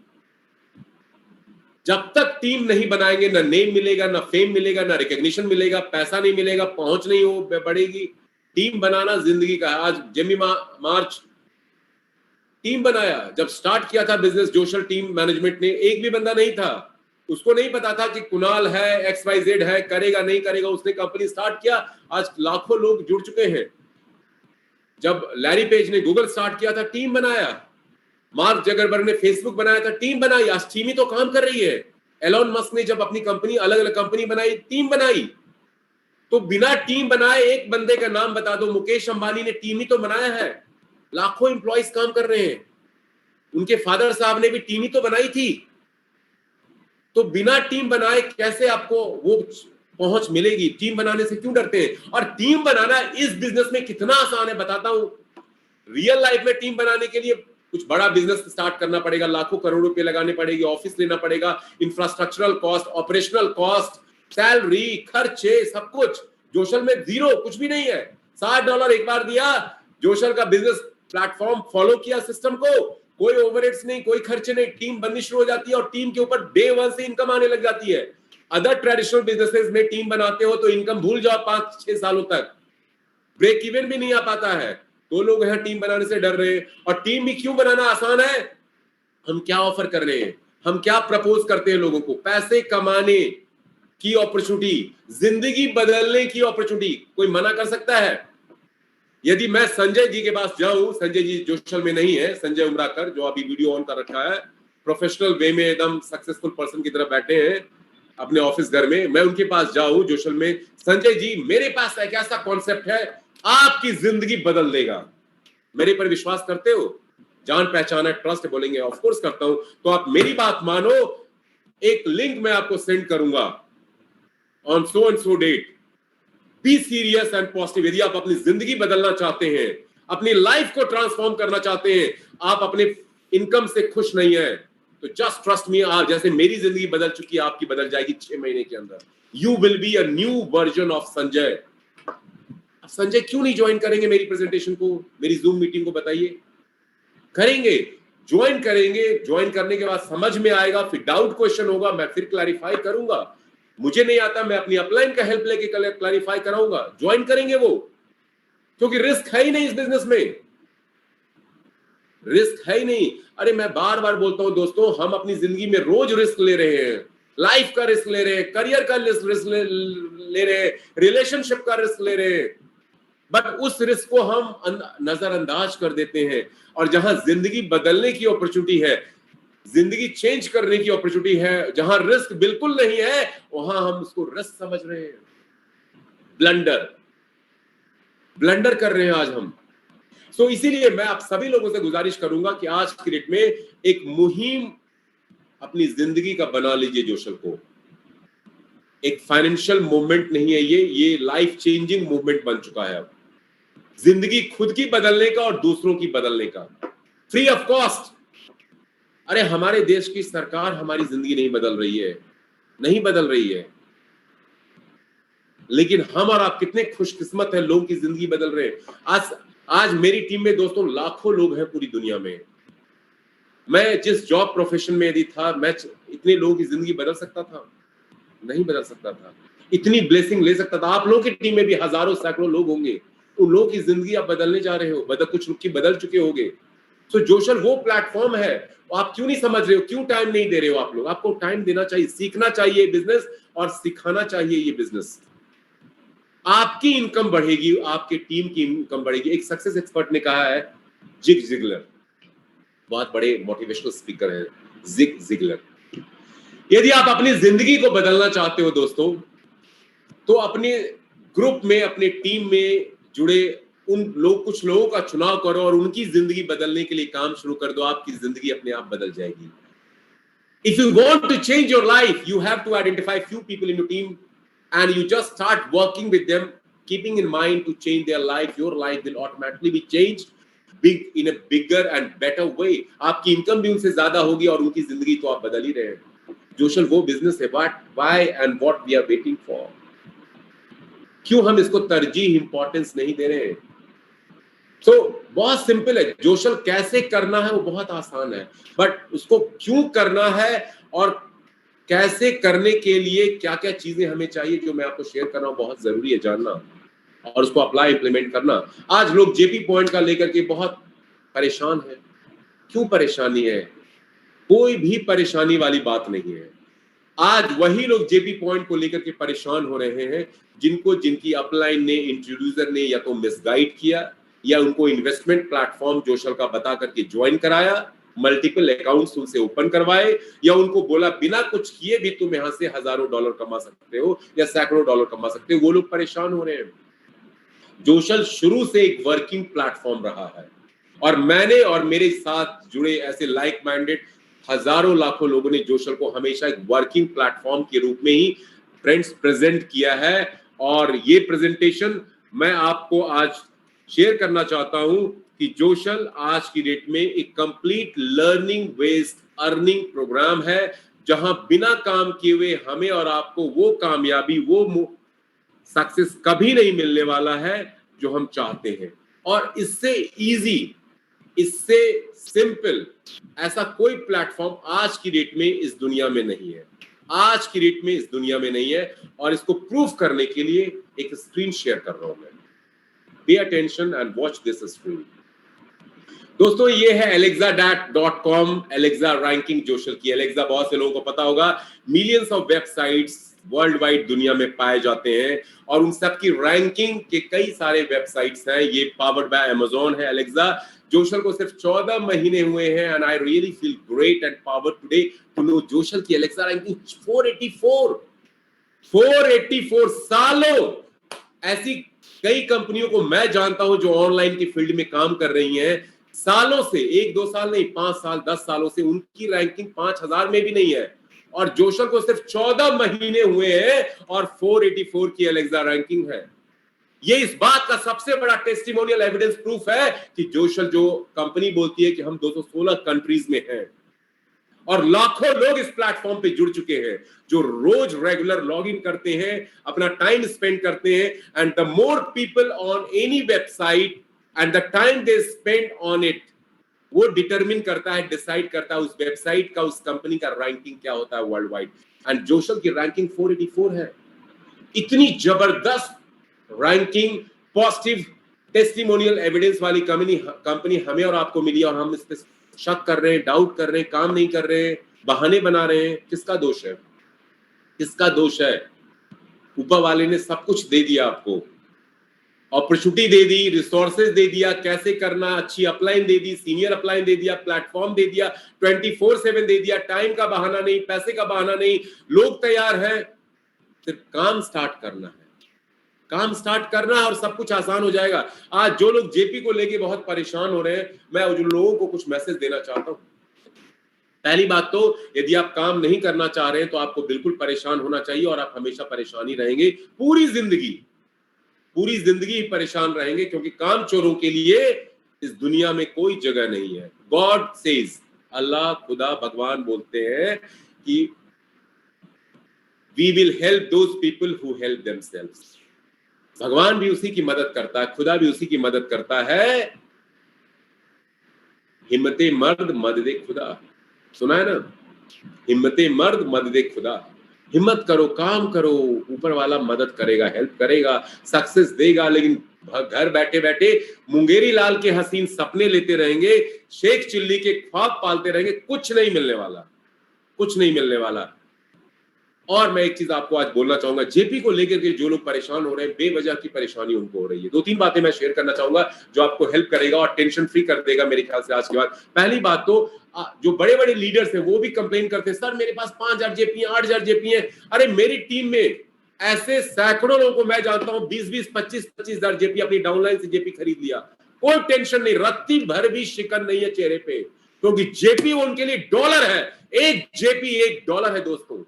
जब तक टीम नहीं बनाएंगे, ना नेम मिलेगा, ना फेम मिलेगा, ना रिकॉग्निशन मिलेगा, पैसा नहीं मिलेगा, पहुंच नहीं हो बढ़ेगी। टीम बनाना जिंदगी का है। आज जेमी मार्च टीम बनाया। जब स्टार्ट किया था बिजनेस जोशल, टीम मैनेजमेंट ने, एक भी बंदा नहीं था, उसको नहीं पता था कि कुणाल है, XYZ है, करेगा नहीं करेगा। उसने कंपनी स्टार्ट किया, आज लाखों लोग जुड़ चुके हैं। जब लैरी पेज ने गूगल स्टार्ट किया था, टीम बनाया। मार्क जगरबर्ग ने फेसबुक बनाया था, टीम बनाई। आज टीम ही तो काम कर रही है। एलोन मस्क ने जब अपनी कंपनी, अलग अलग कंपनी बनाई, टीम बनाई। तो बिना टीम बनाए एक बंदे का नाम बता दो, मुकेश अंबानी ने टीम ही तो बनाया है, लाखों एम्प्लॉइज काम कर रहे हैं, उनके फादर साहब ने भी टीम ही तो बनाई थी। तो बिना टीम बनाए कैसे आपको वो पहुंच मिलेगी? टीम बनाने से क्यों डरते हैं? और टीम बनाना इस बिजनेस में कितना आसान है बताता हूं। रियल लाइफ में टीम बनाने के लिए कुछ बड़ा बिजनेस स्टार्ट करना पड़ेगा, लाखों करोड़ों रुपए लगाने पड़ेगी, ऑफिस लेना पड़ेगा, infrastructural cost, operational cost, salary, खर्चे, सब कुछ। जोशल में जीरो, कुछ भी नहीं है। $60 एक बार दिया, जोशल का बिजनेस प्लेटफॉर्म फॉलो किया सिस्टम को, कोई ओवरहेड्स नहीं, कोई खर्चे नहीं, टीम बननी शुरू हो जाती है और टीम के ऊपर डे 1 से इनकम आने लग जाती है। अदर ट्रेडिशनल बिजनेसेस में टीम बनाते हो तो इनकम भूल जाओ 5-6 सालों तक, ब्रेक इवन भी नहीं आ पाता है। तो लोग यहाँ टीम बनाने से डर रहे हैं। और टीम भी क्यों बनाना आसान है? हम क्या ऑफर कर रहे हैं, हम क्या प्रपोज करते हैं लोगों को? पैसे कमाने की अपॉर्चुनिटी, जिंदगी बदलने की अपॉर्चुनिटी। कोई मना कर सकता है? यदि मैं संजय जी के पास जाऊं, संजय जी जोशल में नहीं है, संजय उमराकर जो अभी वीडियो ऑन कर रखा है, प्रोफेशनल वे में एकदम सक्सेसफुल पर्सन की तरह बैठे हैं अपने ऑफिस घर में, मैं उनके पास जाऊं जोशल में, संजय जी मेरे पास एक ऐसा कॉन्सेप्ट है आपकी जिंदगी बदल देगा, मेरे पर विश्वास करते हो? जान पहचान है, ट्रस्ट, बोलेंगे ऑफ कोर्स करता हूं। तो आप मेरी बात मानो, एक लिंक मैं आपको सेंड करूंगा on so and so date. Be serious and positive. यदि आप अपनी जिंदगी बदलना चाहते हैं, अपनी लाइफ को ट्रांसफॉर्म करना चाहते हैं, आप अपने इनकम से खुश नहीं है, तो जस्ट ट्रस्ट मी। आप जैसे मेरी जिंदगी बदल चुकी है, आपकी बदल जाएगी 6 महीने के अंदर। You will be a new version of Sanjay. Sanjay क्यों नहीं ज्वाइन करेंगे मेरी प्रेजेंटेशन को, मेरी जूम मीटिंग को? बताइए। करेंगे, ज्वाइन करेंगे। ज्वाइन करने के बाद समझ में आएगा, फिर डाउट क्वेश्चन होगा, मैं फिर क्लैरिफाई करूंगा। मुझे नहीं आता, मैं अपनी अपलाइन का हेल्प लेके क्लैरिफाई कराऊंगा। ज्वाइन करेंगे वो, क्योंकि रिस्क है ही नहीं इस बिजनेस में, रिस्क है ही नहीं। अरे मैं बार बार बोलता हूं दोस्तों, हम अपनी जिंदगी में रोज रिस्क ले रहे हैं, लाइफ का रिस्क ले रहे हैं, करियर का रिस्क ले रहे हैं, रिलेशनशिप का रिस्क ले रहे हैं, बट उस रिस्क को हम नजरअंदाज कर देते हैं। और जहां जिंदगी बदलने की अपॉर्चुनिटी है, जिंदगी चेंज करने की अपॉर्चुनिटी है, जहां रिस्क बिल्कुल नहीं है, वहां हम उसको रिस्क समझ रहे हैं। ब्लंडर कर रहे हैं आज हम। सो इसीलिए मैं आप सभी लोगों से गुजारिश करूंगा कि आज की डेट में एक मुहिम अपनी जिंदगी का बना लीजिए जोशल को। एक फाइनेंशियल मूवमेंट नहीं है ये लाइफ चेंजिंग मूवमेंट बन चुका है अब। जिंदगी खुद की बदलने का और दूसरों की बदलने का, फ्री ऑफ कॉस्ट। अरे हमारे देश की सरकार हमारी जिंदगी नहीं बदल रही है, नहीं बदल रही है, लेकिन हम और आप कितने खुशकिस्मत हैं, लोगों की जिंदगी बदल रहे हैं। आज मेरी टीम में दोस्तों लाखों लोग हैं पूरी दुनिया में। मैं जिस जॉब प्रोफेशन में यदि था, मैं इतने लोगों की जिंदगी बदल सकता था? नहीं बदल सकता था। इतनी ब्लेसिंग ले सकता था? आप लोगों की टीम में भी हजारों सैकड़ों लोग होंगे, उन लोगों की जिंदगी आप बदलने जा रहे हो, कुछ लोग की बदल चुके होंगे। तो जोशल वो प्लेटफॉर्म है, आप क्यों नहीं समझ रहे हो, क्यों टाइम नहीं दे रहे हो? आप लोग, आपको टाइम देना चाहिए, सीखना चाहिए बिजनेस और सिखाना चाहिए ये बिजनेस। आपकी इनकम बढ़ेगी, आपके टीम की इनकम बढ़ेगी। एक सक्सेस एक्सपर्ट ने कहा है, जिग जिगलर, बहुत बड़े मोटिवेशनल स्पीकर हैं, जिग जिगलर। यदि आप अपनी जिंदगी को बदलना चाहते हो दोस्तों, तो अपने ग्रुप में, अपने टीम में जुड़े कुछ लोगों का चुनाव करो और उनकी जिंदगी बदलने के लिए काम शुरू कर दो। आपकी जिंदगी अपने आप बदल जाएगी। If you want to change your life, you have to identify few people in your team and you just start working with them, keeping in mind to change their life. Your life will automatically be changed in a bigger and better way. आपकी income भी उनसे ज्यादा होगी और उनकी जिंदगी तो आप बदल ही रहे हैं। जोशल वो बिजनेस है, why and what we are waiting for? क्यों हम इसको तरजीह, इंपॉर्टेंस नहीं दे रहे हैं? बहुत सिंपल है। जोशल कैसे करना है वो बहुत आसान है, बट उसको क्यों करना है और कैसे करने के लिए क्या क्या चीजें हमें चाहिए, जो मैं आपको शेयर कर रहा हूं, बहुत जरूरी है जानना और उसको अप्लाई, इंप्लीमेंट करना। आज लोग जेपी पॉइंट का लेकर के बहुत परेशान है। क्यों परेशानी है? कोई भी परेशानी वाली बात नहीं है। आज वही लोग जेपी पॉइंट को लेकर के परेशान हो रहे हैं जिनकी अपलाइन ने, इंट्रोड्यूसर ने या तो मिसगाइड किया या उनको इन्वेस्टमेंट प्लेटफॉर्म जोशल का बता करके ज्वाइन कराया, मल्टीपल अकाउंट्स उनसे ओपन करवाए, या उनको बोला बिना कुछ किए भी तुम यहां से हजारों डॉलर कमा सकते हो या सैकड़ों डॉलर कमा सकते हो, वो लोग परेशान हो रहे हैं। जोशल शुरू से एक वर्किंग प्लेटफॉर्म रहा है, और मैंने और मेरे साथ जुड़े ऐसे लाइक माइंडेड हजारों लाखों लोगों ने जोशल को हमेशा एक वर्किंग प्लेटफॉर्म के रूप में ही फ्रेंड्स प्रेजेंट किया है। और ये प्रेजेंटेशन मैं आपको आज शेयर करना चाहता हूं कि जोशल आज की डेट में एक complete learning based earning program है, जहां बिना काम किए हुए हमें और आपको वो कामयाबी, वो सक्सेस कभी नहीं मिलने वाला है जो हम चाहते हैं। और इससे इजी, इससे सिंपल ऐसा कोई प्लेटफॉर्म आज की डेट में इस दुनिया में नहीं है, आज की डेट में इस दुनिया में नहीं है। और इसको प्रूव करने के लिए एक स्क्रीन शेयर कर रहा हूं मैं। Pay attention and watch this screen. दोस्तों ये है alexa.com, एलेक्सा रैंकिंग जोशल की। एलेक्सा बहुत से लोगों को पता होगा, millions of websites world wide दुनिया में पाए जाते हैं, और उन सब की रैंकिंग के कई सारे वेबसाइट्स हैं। ये पावर्ड बाय अमेज़न है एलेक्सा। जोशल को सिर्फ 14 महीने हुए हैं, and I really feel great and powered today to know Joshal की एलेक्सा रैंकिंग 484 सालों। ऐसी कई कंपनियों को मैं जानता हूं जो ऑनलाइन की फील्ड में काम कर रही हैं, सालों से, 1-2 साल नहीं, 5 साल 10 सालों से उनकी रैंकिंग 5000 में भी नहीं है, और जोशल को सिर्फ 14 महीने हुए हैं और 484 की एलेक्सा रैंकिंग है। ये इस बात का सबसे बड़ा टेस्टिमोनियल एविडेंस प्रूफ है कि जोशल जो कंपनी बोलती है कि हम 216 कंट्रीज में हैं, और लाखों लोग इस प्लेटफॉर्म पे जुड़ चुके हैं जो रोज रेगुलर लॉग इन करते हैं, अपना टाइम स्पेंड करते हैं। And the more people on any website and the time they spend on it, वो डिटरमिन करता है, डिसाइड करता है उस वेबसाइट का, उस कंपनी का रैंकिंग क्या होता है वर्ल्ड वाइड। एंड जोशल की रैंकिंग 484 है। इतनी जबरदस्त रैंकिंग, पॉजिटिव टेस्टिमोनियल एविडेंस वाली कंपनी हमें और आपको मिली, और हम इस पे शक कर रहे हैं, डाउट कर रहे हैं, काम नहीं कर रहे हैं, बहाने बना रहे हैं। किसका दोष है? किसका दोष है? ऊपर वाले ने सब कुछ दे दिया आपको, अपॉर्चुनिटी दे दी, रिसोर्सेज दे दिया, कैसे करना, अच्छी अपलाइन दे दी, सीनियर अपलाइन दे दिया, प्लेटफॉर्म दे दिया, 24/7 दे दिया। टाइम का बहाना नहीं, पैसे का बहाना नहीं, लोग तैयार हैं, सिर्फ काम स्टार्ट करना है। काम स्टार्ट करना है और सब कुछ आसान हो जाएगा। आज जो लोग जेपी को लेके बहुत परेशान हो रहे हैं, मैं उन लोगों को कुछ मैसेज देना चाहता हूं। पहली बात तो, यदि आप काम नहीं करना चाह रहे हैं तो आपको बिल्कुल परेशान होना चाहिए, और आप हमेशा परेशान ही रहेंगे, पूरी जिंदगी परेशान रहेंगे, क्योंकि काम चोरों के लिए इस दुनिया में कोई जगह नहीं है। गॉड सेज, अल्लाह, खुदा, भगवान बोलते हैं कि we will help those people who help themselves. भगवान भी उसी की मदद करता है, खुदा भी उसी की मदद करता है। हिम्मते मर्द मददे खुदा, सुना है ना? हिम्मते मर्द मददे खुदा। हिम्मत करो, काम करो, ऊपर वाला मदद करेगा, हेल्प करेगा, सक्सेस देगा। लेकिन घर बैठे बैठे मुंगेरी लाल के हसीन सपने लेते रहेंगे, शेख चिल्ली के ख्वाब पालते रहेंगे, कुछ नहीं मिलने वाला, कुछ नहीं मिलने वाला। और मैं एक चीज आपको आज बोलना चाहूंगा, जेपी को लेकर के जो लोग परेशान हो रहे हैं, बेवजह की परेशानी उनको हो रही है। 2-3 बातें मैं शेयर करना चाहूंगा जो आपको हेल्प करेगा और टेंशन फ्री कर देगा मेरे ख्याल से आज के बाद। पहली बात तो, जो बड़े बड़े लीडर्स हैं वो भी कंप्लेन करते हैं, सर मेरे पास 5000 जेपी है, 8000 जेपी है। अरे मेरी टीम में ऐसे सैकड़ों लोगों को मैं जानता हूं, 20-20, 25-25 जेपी अपनी डाउनलाइन से जेपी खरीद लिया। कोई टेंशन नहीं, रत्ती भर भी शिकन नहीं है चेहरे पे, क्योंकि जेपी उनके लिए डॉलर है। एक जेपी $1 है दोस्तों।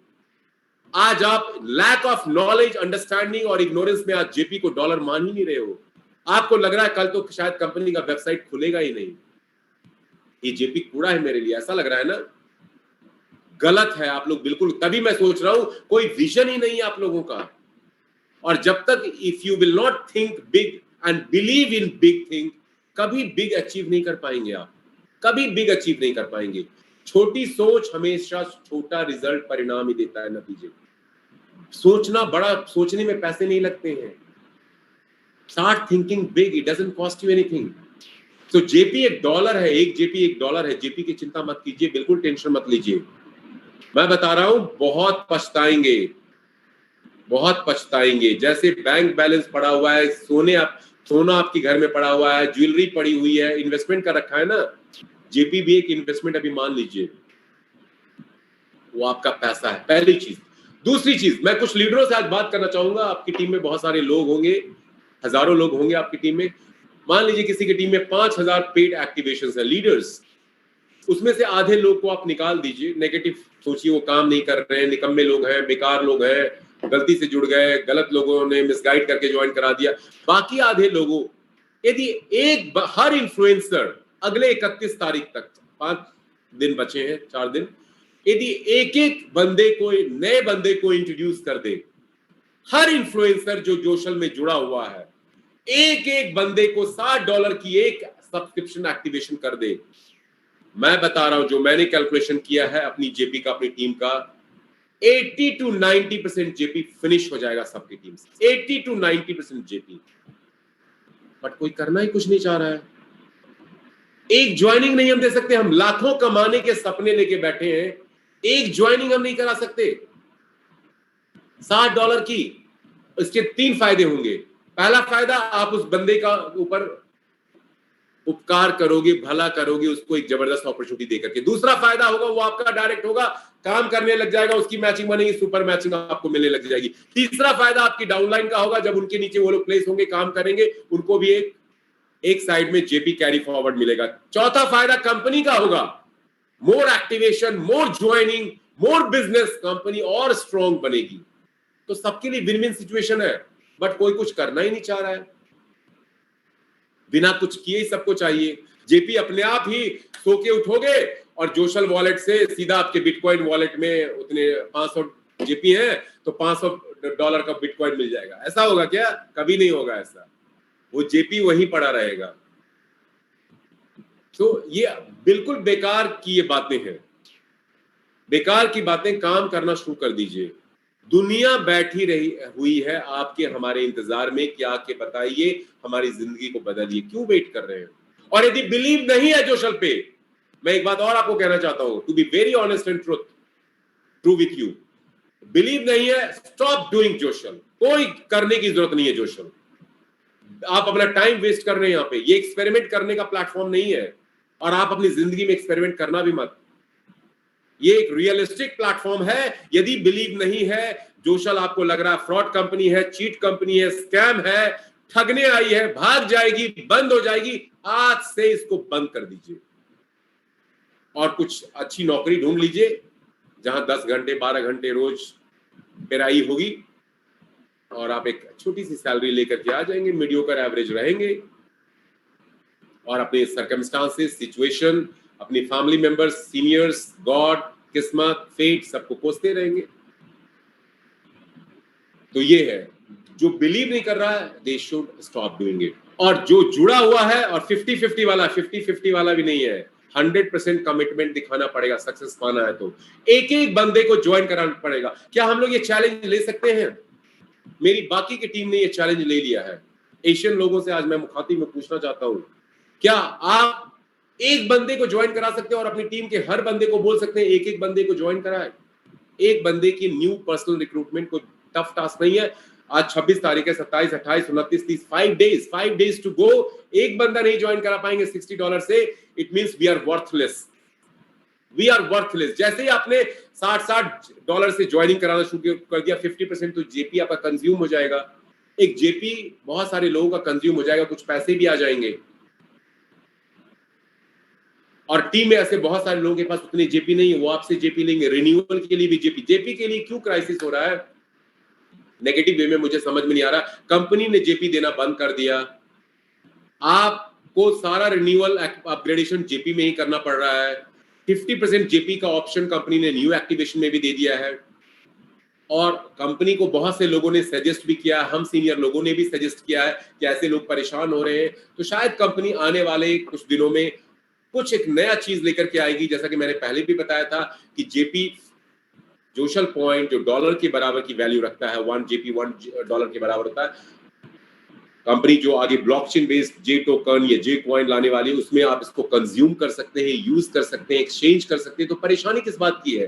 आज आप लैक ऑफ नॉलेज, अंडरस्टैंडिंग और इग्नोरेंस में आज जेपी को डॉलर मान ही नहीं रहे हो। आपको लग रहा है कल तो शायद कंपनी का वेबसाइट खुलेगा ही नहीं, ये जेपी कूड़ा है मेरे लिए, ऐसा लग रहा है ना? गलत है आप लोग बिल्कुल। तभी मैं सोच रहा हूं, कोई विजन ही नहीं है आप लोगों का। और जब तक if you will not think big and believe in big thing, कभी बिग अचीव नहीं कर पाएंगे आप, कभी बिग अचीव नहीं कर पाएंगे। छोटी सोच हमेशा छोटा रिजल्ट, परिणाम ही देता है, नतीजे। सोचना बड़ा, सोचने में पैसे नहीं लगते हैं। Start thinking big, it doesn't cost you anything. तो जेपी $1 है, एक जेपी $1 है। जेपी की चिंता मत कीजिए, बिल्कुल टेंशन मत लीजिए। मैं बता रहा हूं, बहुत पछताएंगे, बहुत पछताएंगे। जैसे बैंक बैलेंस पड़ा हुआ है, सोना आपके घर में पड़ा हुआ है, ज्वेलरी पड़ी हुई है, इन्वेस्टमेंट कर रखा है ना, जेपी भी एक इन्वेस्टमेंट, अभी मान लीजिए वो आपका पैसा है, पहली चीज। दूसरी चीज, मैं कुछ लीडरों से आज बात करना चाहूंगा। आपकी टीम में बहुत सारे लोग होंगे, हजारों लोग होंगे आपकी टीम में। मान लीजिए किसी की टीम में 5000 पेड एक्टिवेशंस है, लीडर्स, उसमें से आधे लोग को आप निकाल दीजिए। नेगेटिव सोचिए, वो काम नहीं कर रहे हैं, निकम्मे लोग हैं, बेकार लोग हैं, गलती से जुड़ गए, गलत लोगों ने मिसगाइड करके ज्वाइन करा दिया। बाकी आधे लोगों, यदि हर इन्फ्लुएंसर अगले 31 तारीख तक, 5 दिन बचे हैं, 4 दिन, यदि एक एक बंदे को, नए बंदे को इंट्रोड्यूस कर दे, हर इन्फ्लुएंसर जो जोशल में जुड़ा हुआ है, एक एक बंदे को $60 की एक सब्सक्रिप्शन एक्टिवेशन कर दे, मैं बता रहा हूं, जो मैंने कैलकुलेशन किया है अपनी जेपी का, अपनी टीम का, 80 to 90% जेपी फिनिश हो जाएगा सबकी टीम से, 80 to 90% जेपी। बट कोई करना ही कुछ नहीं चाह रहा है। एक ज्वाइनिंग नहीं हम दे सकते। हम लाखों कमाने के सपने लेके बैठे हैं, एक ज्वाइनिंग हम नहीं करा सकते। $60 की, इसके 3 फायदे होंगे। पहला फायदा, आप उस बंदे का ऊपर उपकार करोगे, भला करोगे, उसको एक जबरदस्त अपॉर्चुनिटी देकर के। दूसरा फायदा होगा, वो आपका डायरेक्ट होगा, काम करने लग जाएगा, उसकी मैचिंग बनेगी, सुपर मैचिंग आपको मिलने लग जाएगी। तीसरा फायदा आपकी डाउनलाइन का होगा, जब उनके नीचे वो लोग प्लेस होंगे, काम करेंगे, उनको भी एक साइड में जेपी कैरी फॉरवर्ड मिलेगा। चौथा फायदा कंपनी का होगा, मोर एक्टिवेशन, मोर ज्वाइनिंग, मोर बिजनेस, कंपनी और स्ट्रॉन्ग बनेगी। तो सबके लिए विन विन सिचुएशन है। बट कोई कुछ करना ही नहीं चाह रहा है, बिना कुछ किए ही सबको चाहिए। जेपी अपने आप ही सो के उठोगे और जोशल वॉलेट से सीधा आपके बिटकॉइन वॉलेट में उतने 500 जेपी है तो $500 का बिटकॉइन मिल जाएगा। ऐसा होगा क्या? कभी नहीं होगा ऐसा। वो जेपी वहीं पड़ा रहेगा। तो ये बिल्कुल बेकार की ये बातें हैं, बेकार की बातें। काम करना शुरू कर दीजिए। दुनिया बैठी रही हुई है आपके हमारे इंतजार में कि आके बताइए, हमारी जिंदगी को बदलिए। क्यों वेट कर रहे हैं? और यदि बिलीव नहीं है जोशल पे, मैं एक बात और आपको कहना चाहता हूं, to be very honest and true with you, believe नहीं है, स्टॉप डूइंग जोशल। कोई करने की जरूरत नहीं है जोशल। आप अपना टाइम वेस्ट कर रहे हैं यहाँ पे। ये एक्सपेरिमेंट करने का प्लेटफॉर्म नहीं है, और आप अपनी जिंदगी में एक्सपेरिमेंट करना भी मत। ये एक रियलिस्टिक प्लेटफॉर्म है। यदि बिलीव नहीं है, जोशल आपको लग रहा है फ्रॉड कंपनी है, चीट कंपनी है, स्कैम है, ठगने आई है, भाग जाएगी, बंद हो जाएगी, आज से इसको बंद कर दीजिए और कुछ अच्छी नौकरी ढूंढ लीजिए जहां 10 घंटे 12 घंटे रोज पेराई होगी और आप एक छोटी सी सैलरी लेकर के आ जाएंगे, मीडियोकर एवरेज रहेंगे और अपने सर्कमस्टांसेस, सिचुएशन, अपनी फैमिली मेंबर्स, सीनियर्स, गॉड, किस्मत, फेट सबको कोसते रहेंगे। तो ये है, जो बिलीव नहीं कर रहा है, they should stop doing it. और जो जुड़ा हुआ है और 50-50 वाला, 50-50 वाला भी नहीं है, 100% कमिटमेंट दिखाना पड़ेगा सक्सेस पाना है तो। एक एक बंदे को ज्वाइन कराना पड़ेगा। क्या हम लोग ये चैलेंज ले सकते हैं? मेरी बाकी की टीम ने ये चैलेंज ले लिया है। एशियन लोगों से आज मैं मुखातिब में पूछना चाहता हूं, क्या आप एक बंदे को ज्वाइन करा सकते हैं और अपनी टीम के हर बंदे को बोल सकते हैं एक एक बंदे को ज्वाइन कराए? एक बंदे की न्यू पर्सनल रिक्रूटमेंट कोई टफ टास्क नहीं है। आज 26 तारीख है, 27, 28, 29, 30, 5 डेज टू गो। एक बंदा नहीं ज्वाइन करा पाएंगे $60 से, it means we are worthless. We are worthless. जैसे ही आपने $60 से ज्वाइनिंग कराना शुरू कर दिया, 50% तो जेपी आपका कंज्यूम हो जाएगा। एक जेपी बहुत सारे लोगों का कंज्यूम हो जाएगा, कुछ पैसे भी आ जाएंगे। और टीम में ऐसे बहुत सारे लोगों के पास उतने जेपी नहीं है, वो आपसे जेपी लेंगे। रिन्यूअल के लिए भी जेपी। जेपी के लिए क्यों क्राइसिस हो रहा है? नेगेटिव वे में मुझे समझ में नहीं आ रहा। कंपनी ने जेपी देना बंद कर दिया, आपको सारा रिन्यूअल अपग्रेडेशन जेपी में ही करना पड़ रहा है। 50% जेपी का ऑप्शन कंपनी ने न्यू एक्टिवेशन में भी दे दिया है। और कंपनी को बहुत से लोगों ने सजेस्ट भी किया, हम सीनियर लोगों ने भी सजेस्ट किया है कि ऐसे लोग परेशान हो रहे हैं। तो शायद कंपनी आने वाले कुछ दिनों में कुछ एक नया चीज लेकर के आएगी। जैसा कि मैंने पहले भी बताया था कि जेपी जोशल पॉइंट जो डॉलर के बराबर की वैल्यू रखता है, 1 जेपी $1 के बराबर होता है। कंपनी जो आगे ब्लॉकचेन बेस्ड जे टोकन या जे कॉइन लाने वाली है, उसमें आप इसको कंज्यूम कर सकते हैं, यूज कर सकते हैं, एक्सचेंज कर सकते हैं। तो परेशानी किस बात की है?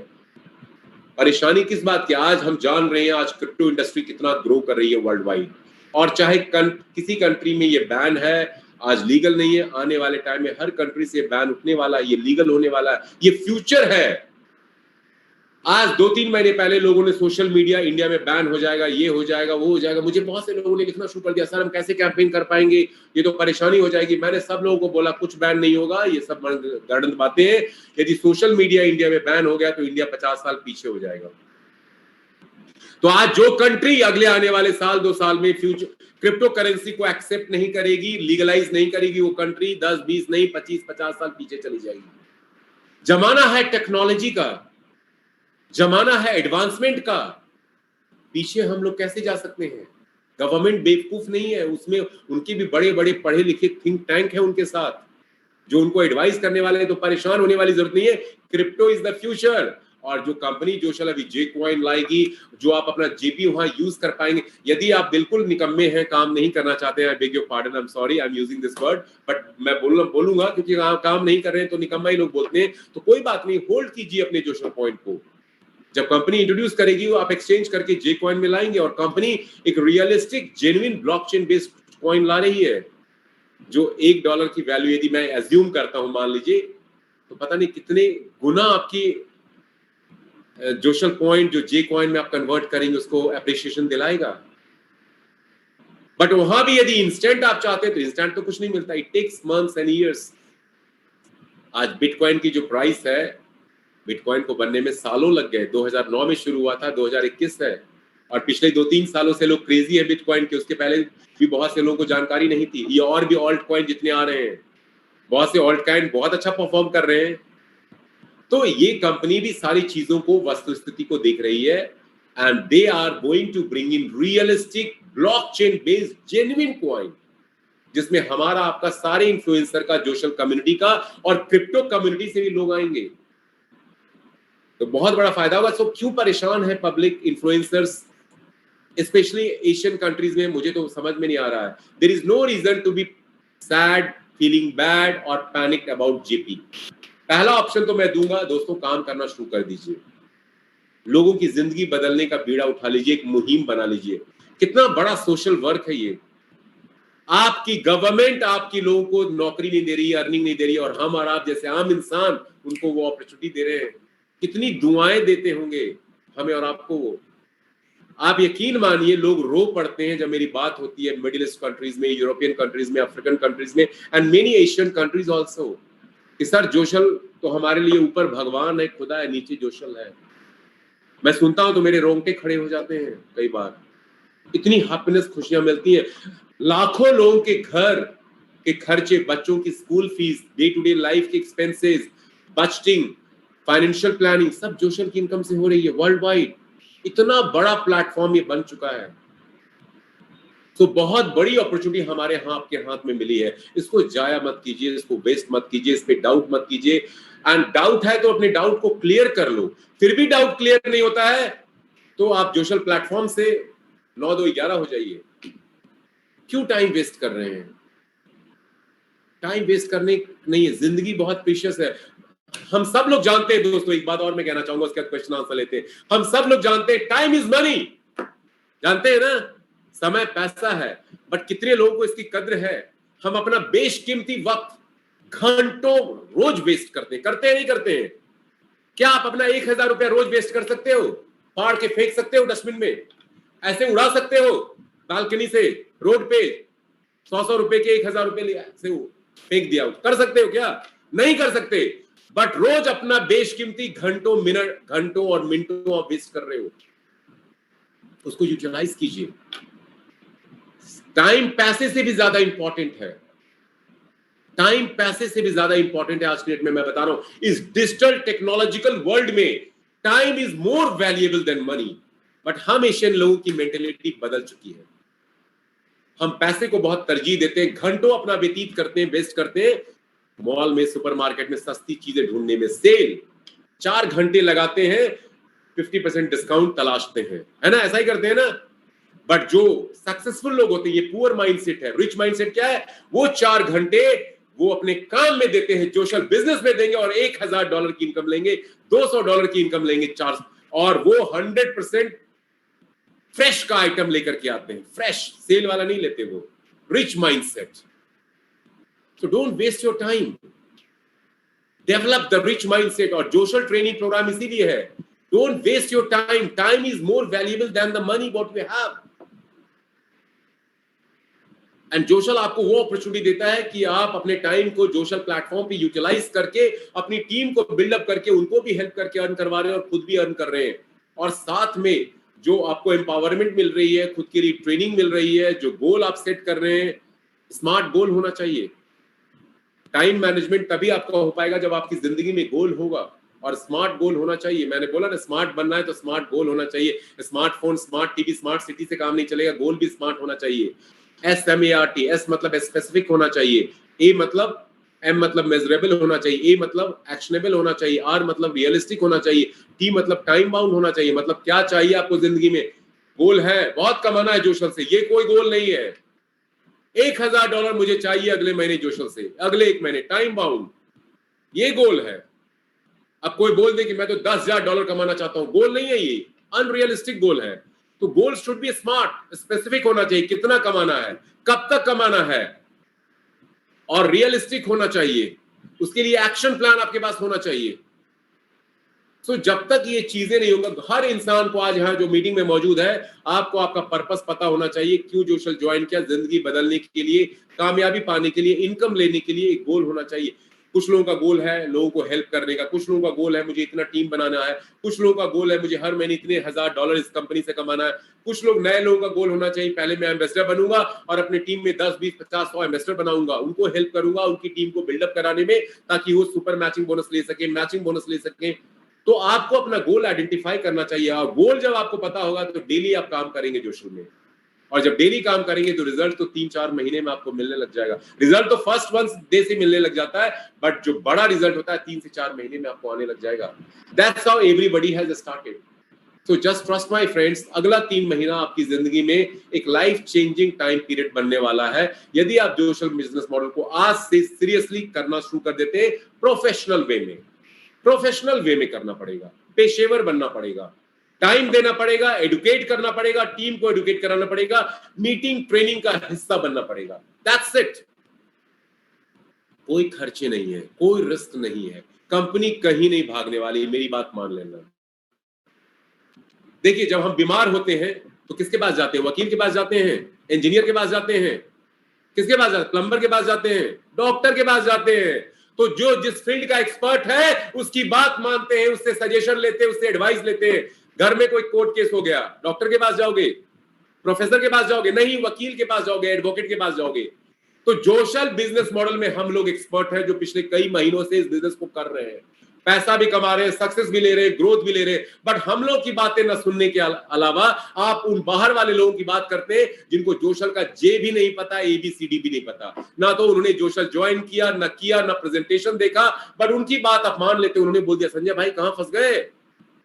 परेशानी किस बात की? आज हम जान रहे हैं आज क्रिप्टो इंडस्ट्री कितना ग्रो कर रही है वर्ल्ड वाइड। और चाहे किसी कंट्री में ये बैन है, आज लीगल नहीं है, आने वाले टाइम में हर कंट्री से बैन उठने वाला है, ये लीगल होने वाला है, ये फ्यूचर है। आज 2-3 महीने पहले लोगों ने सोशल मीडिया इंडिया में बैन हो जाएगा, ये हो जाएगा, वो हो जाएगा, मुझे बहुत से लोगों ने लिखना शुरू कर दिया, सर हम कैसे कैंपेन कर पाएंगे, ये तो परेशानी हो जाएगी। मैंने सब लोगों को बोला कुछ बैन नहीं होगा, ये सब गार्डन बातें हैं। यदि सोशल मीडिया इंडिया में बैन हो गया तो इंडिया 50 साल पीछे हो जाएगा। तो आज जो कंट्री अगले आने वाले साल 2 साल में फ्यूचर क्रिप्टो करेंसी को एक्सेप्ट नहीं करेगी, लीगलाइज नहीं करेगी, वो कंट्री 10, 20 नहीं 25, 50 साल पीछे चली जाएगी। जमाना है टेक्नोलॉजी का, जमाना है एडवांसमेंट का, पीछे हम लोग कैसे जा सकते हैं? गवर्नमेंट बेवकूफ नहीं है, उसमें उनके भी बड़े बड़े पढ़े लिखे थिंक टैंक है उनके साथ, जो उनको एडवाइस करने वाले हैं। तो परेशान होने वाली जरूरत नहीं है, क्रिप्टो इज द फ्यूचर। और जो कंपनी जो अभी जे कॉइन लाएगी, जो आप अपना जेपी वहां यूज कर पाएंगे। यदि आप बिल्कुल निकम्मे हैं, काम नहीं करना चाहते हैं, I beg your pardon, I am sorry, I am using this word, but मैं बोलूंगा क्योंकि काम नहीं कर रहे हैं तो निकम्मा ही लोग बोलते हैं, तो कोई बात नहीं, होल्ड कीजिए अपने जोशल पॉइंट को। जब कंपनी इंट्रोड्यूस करेगी वो आप एक्सचेंज करके जे कॉइन में लाएंगे, और कंपनी एक realistic genuine blockchain based coin ला रही है, जो $1 की वैल्यू यदि मैं एज्यूम करता हूं, मान लीजिए, तो पता नहीं कितने गुना आपकी जोशल पॉइंट जो जे कॉइन में आप कन्वर्ट करेंगे उसको एप्रिसिएशन दिलाएगा। बट वहां भी यदि इंस्टेंट आप चाहते हैं तो इंस्टेंट तो कुछ नहीं मिलता, it takes months and years. आज बिटकॉइन की जो प्राइस है, बिटकॉइन को बनने में सालों लग गए। 2009 में शुरू हुआ था, 2021 है, और पिछले 2-3 सालों से लोग क्रेजी है बिटकॉइन के। उसके पहले भी बहुत से लोगों को जानकारी नहीं थी। ये और भी ऑल्ट कॉइन जितने आ रहे हैं, बहुत से ऑल्ट कॉइन बहुत अच्छा परफॉर्म कर रहे हैं। तो ये कंपनी भी सारी चीजों को, वस्तुस्थिति को देख रही है, and they are going to bring in realistic blockchain based genuine coin, जिसमें हमारा आपका सारे इन्फ्लुएंसर का, जोशल कम्युनिटी का और क्रिप्टो कम्युनिटी से भी लोग आएंगे, तो बहुत बड़ा फायदा होगा। सो क्यों परेशान है public, influencers, specially Asian countries में? मुझे तो समझ में नहीं आ रहा है। There is no reason to be sad, feeling bad और पैनिक अबाउट जेपी। पहला ऑप्शन तो मैं दूंगा, दोस्तों काम करना शुरू कर दीजिए, लोगों की जिंदगी बदलने का बीड़ा उठा लीजिए, एक मुहिम बना लीजिए। कितना बड़ा सोशल वर्क है ये। आपकी गवर्नमेंट आपकी लोगों को नौकरी नहीं दे रही, अर्निंग नहीं दे रही, और हम और आप जैसे आम इंसान उनको वो अपॉर्चुनिटी दे रहे हैं। कितनी दुआएं देते होंगे हमें और आपको वो। आप यकीन मानिए, लोग रो पड़ते हैं जब मेरी बात होती है मिडिल ईस्ट कंट्रीज में, यूरोपियन कंट्रीज में, अफ्रीकन कंट्रीज में, and many Asian countries also, कि सर जोशल तो हमारे लिए ऊपर भगवान है, खुदा है, नीचे जोशल है। मैं सुनता हूं तो मेरे रोंगटे खड़े हो जाते हैं कई बार। इतनी हैप्पीनेस, खुशियां मिलती हैं। लाखों लोगों के घर के खर्चे, बच्चों की school fees, day to day life के एक्सपेंसेस, बजटिंग, फाइनेंशियल प्लानिंग, सब जोशल की इनकम से हो रही है वर्ल्ड वाइड। इतना बड़ा प्लेटफॉर्म ये बन चुका है। तो बहुत बड़ी अपॉर्चुनिटी हमारे आपके हाथ में मिली है। इसको जाया मत कीजिए, इसको वेस्ट मत कीजिए, इस पे डाउट मत कीजिए। एंड डाउट है तो अपने डाउट को क्लियर कर लो। फिर भी डाउट क्लियर नहीं होता है तो आप जोशल प्लेटफॉर्म से 9-2-11 हो जाइए। क्यों टाइम वेस्ट कर रहे हैं? टाइम वेस्ट करने नहीं है, जिंदगी बहुत प्रीशियस है। हम सब लोग जानते हैं दोस्तों, एक बात और मैं कहना चाहूंगा, उसके बाद क्वेश्चन आंसर लेते हैं। हम सब लोग जानते हैं टाइम इज मनी, जानते हैं ना, समय पैसा है, बट कितने लोगों को इसकी कद्र है? हम अपना बेशकीमती वक्त घंटों रोज वेस्ट करते हैं नहीं करते हैं? क्या आप अपना 1000 रुपया रोज वेस्ट कर सकते हो? फाड़ के फेंक सकते हो डस्टबिन में, ऐसे उड़ा सकते हो बालकनी से रोड पे, 100 रुपए के 1000 रुपए से फेंक दिया, कर सकते हो क्या? नहीं कर सकते। बट रोज अपना बेशकीमती घंटों और मिनटों आप वेस्ट कर रहे हो, उसको यूटिलाइज कीजिए। टाइम पैसे से भी ज्यादा इंपॉर्टेंट है। टाइम पैसे से भी ज्यादा इंपॉर्टेंट है आज की डेट में। मैं बता रहा हूं, इस डिजिटल टेक्नोलॉजिकल वर्ल्ड में time is more valuable then money. But हम एशियन लोगों की मेंटेलिटी बदल चुकी है। हम पैसे को बहुत तरजीह देते हैं, घंटों अपना व्यतीत करते हैं, वेस्ट करते हैं मॉल में, सुपरमार्केट में सस्ती चीजें ढूंढने में। सेल 4 घंटे लगाते हैं, 50% डिस्काउंट तलाशते हैं, है ना? ऐसा ही करते हैं ना। बट जो सक्सेसफुल लोग होते हैं, ये पुअर माइंडसेट है। रिच माइंडसेट क्या है? वो 4 घंटे वो अपने काम में देते हैं, सोशल बिजनेस में देंगे, और $1000 की इनकम लेंगे, $200 की इनकम लेंगे, 4, और वो 100% फ्रेश का आइटम लेकर के आते हैं। फ्रेश, सेल वाला नहीं लेते वो। Rich mindset. So don't waste your time. Develop the rich mindset. और जोशल ट्रेनिंग प्रोग्राम इसीलिए है. Don't waste your time. Time is more valuable than the money what we have. And Joshal आपको वो अपॉर्चुनिटी देता है कि आप अपने टाइम को जोशल प्लेटफॉर्म पे यूटिलाइज करके अपनी टीम को बिल्डअप करके उनको भी हेल्प करके अर्न करवा रहे हैं और खुद भी अर्न कर रहे हैं. और साथ में जो आपको एम्पावरमेंट मिल रही है, खुद के लिए ट्रेनिंग मिल रही है, जो गोल आप सेट कर रहे हैं, स्मार्ट गोल होना चाहिए. टाइम मैनेजमेंट तभी आपका हो पाएगा जब आपकी जिंदगी में गोल होगा और स्मार्ट गोल होना चाहिए. मैंने बोला ना, स्मार्ट बनना है तो स्मार्ट गोल होना चाहिए. Smartphone, smart TV, smart city से काम नहीं चलेगा. गोल भी स्मार्ट होना चाहिए. SMART, S मतलब स्पेसिफिक होना चाहिए, A मतलब M मतलब मेजरेबल होना चाहिए, A मतलब एक्शनेबल होना चाहिए, R मतलब रियलिस्टिक होना चाहिए, T मतलब टाइम बाउंड होना चाहिए. मतलब क्या चाहिए आपको जिंदगी में? गोल है, बहुत कमाना है जोशल से, ये कोई गोल नहीं है. $1000 मुझे चाहिए अगले महीने जोशल से, अगले 1 महीने, टाइम बाउंड, ये गोल है. अब कोई बोल दे कि मैं तो $10,000 कमाना चाहता हूं, गोल नहीं है ये, अनरियलिस्टिक गोल है. तो goal should be smart, specific होना चाहिए, कितना कमाना है, कब तक कमाना है, और रियलिस्टिक होना चाहिए. उसके लिए एक्शन प्लान आपके पास होना चाहिए. सो जब तक ये चीजें नहीं होंगी, हर इंसान को आज यहाँ जो मीटिंग में मौजूद है, आपको आपका पर्पस पता होना चाहिए, क्यों जोशल ज्वाइन किया. जिंदगी बदलने के लिए, कामयाबी पाने के लिए, इनकम लेने के लिए एक गोल होना चाहिए. कुछ लोगों का गोल है लोगों को हेल्प करने का, कुछ लोगों का गोल है मुझे इतना टीम बनाना है, कुछ लोगों का गोल है मुझे हर महीने इतने $1000 इस कंपनी से कमाना है. कुछ लोग, नए लोगों का गोल होना चाहिए, पहले मैं एम्बेसडर बनूंगा और अपनी टीम में 10, 20, 50, 100 एम्बेसडर बनाऊंगा, उनको हेल्प करूंगा उनकी टीम को बिल्डअप कराने में, ताकि वो सुपर मैचिंग बोनस ले सके, मैचिंग बोनस ले सके. तो आपको अपना गोल आइडेंटिफाई करना चाहिए. और गोल जब आपको पता होगा तो डेली आप काम करेंगे जोशल में, और जब डेली काम करेंगे तो रिजल्ट तो 3-4 महीने में आपको मिलने लग जाएगा. रिजल्ट तो फर्स्ट 1 डे से मिलने लग जाता है, बट जो बड़ा रिजल्ट होता है 3 से 4 महीने में आपको आने लग जाएगा. That's how everybody has started. So just trust my friends, अगला 3 महीना आपकी जिंदगी में एक लाइफ चेंजिंग टाइम पीरियड बनने वाला है. यदि आप जोशल बिजनेस मॉडल को आज से सीरियसली करना शुरू कर देते हैं, प्रोफेशनल वे में करना पड़ेगा, पेशेवर बनना पड़ेगा, टाइम देना पड़ेगा, एडुकेट करना पड़ेगा, टीम को एडुकेट कराना पड़ेगा, मीटिंग ट्रेनिंग का हिस्सा बनना पड़ेगा. That's it. कोई खर्चे नहीं है, कोई रिस्क नहीं है, कंपनी कहीं नहीं भागने वाली, मेरी बात मान लेना. देखिए, जब हम बीमार होते हैं तो किसके पास जाते हैं? वकील के पास जाते हैं, इंजीनियर के पास जाते हैं, किसके पास जाते हैं? प्लम्बर के पास जाते हैं, डॉक्टर के पास जाते हैं. तो जो जिस फील्ड का एक्सपर्ट है उसकी बात मानते हैं, उससे सजेशन लेते हैं, उससे एडवाइस लेते हैं. घर में कोई कोर्ट केस हो गया, डॉक्टर के पास जाओगे, प्रोफेसर के पास जाओगे? नहीं, वकील के पास जाओगे, एडवोकेट के पास जाओगे. तो जोशल बिजनेस मॉडल में हम लोग एक्सपर्ट हैं, जो पिछले कई महीनों से इस बिजनेस को कर रहे हैं, पैसा भी कमा रहे हैं, सक्सेस भी ले रहे हैं, ग्रोथ भी ले रहे हैं. बट हम लोग की बातें न सुनने के अलावा आप उन बाहर वाले लोगों की बात करते हैं, जिनको जोशल का जे भी नहीं पता, ABCD भी नहीं पता. ना तो उन्होंने जोशल ज्वाइन किया, ना प्रेजेंटेशन देखा, बट उनकी बात आप मान लेते. उन्होंने बोल दिया, संजय भाई कहां फंस गए?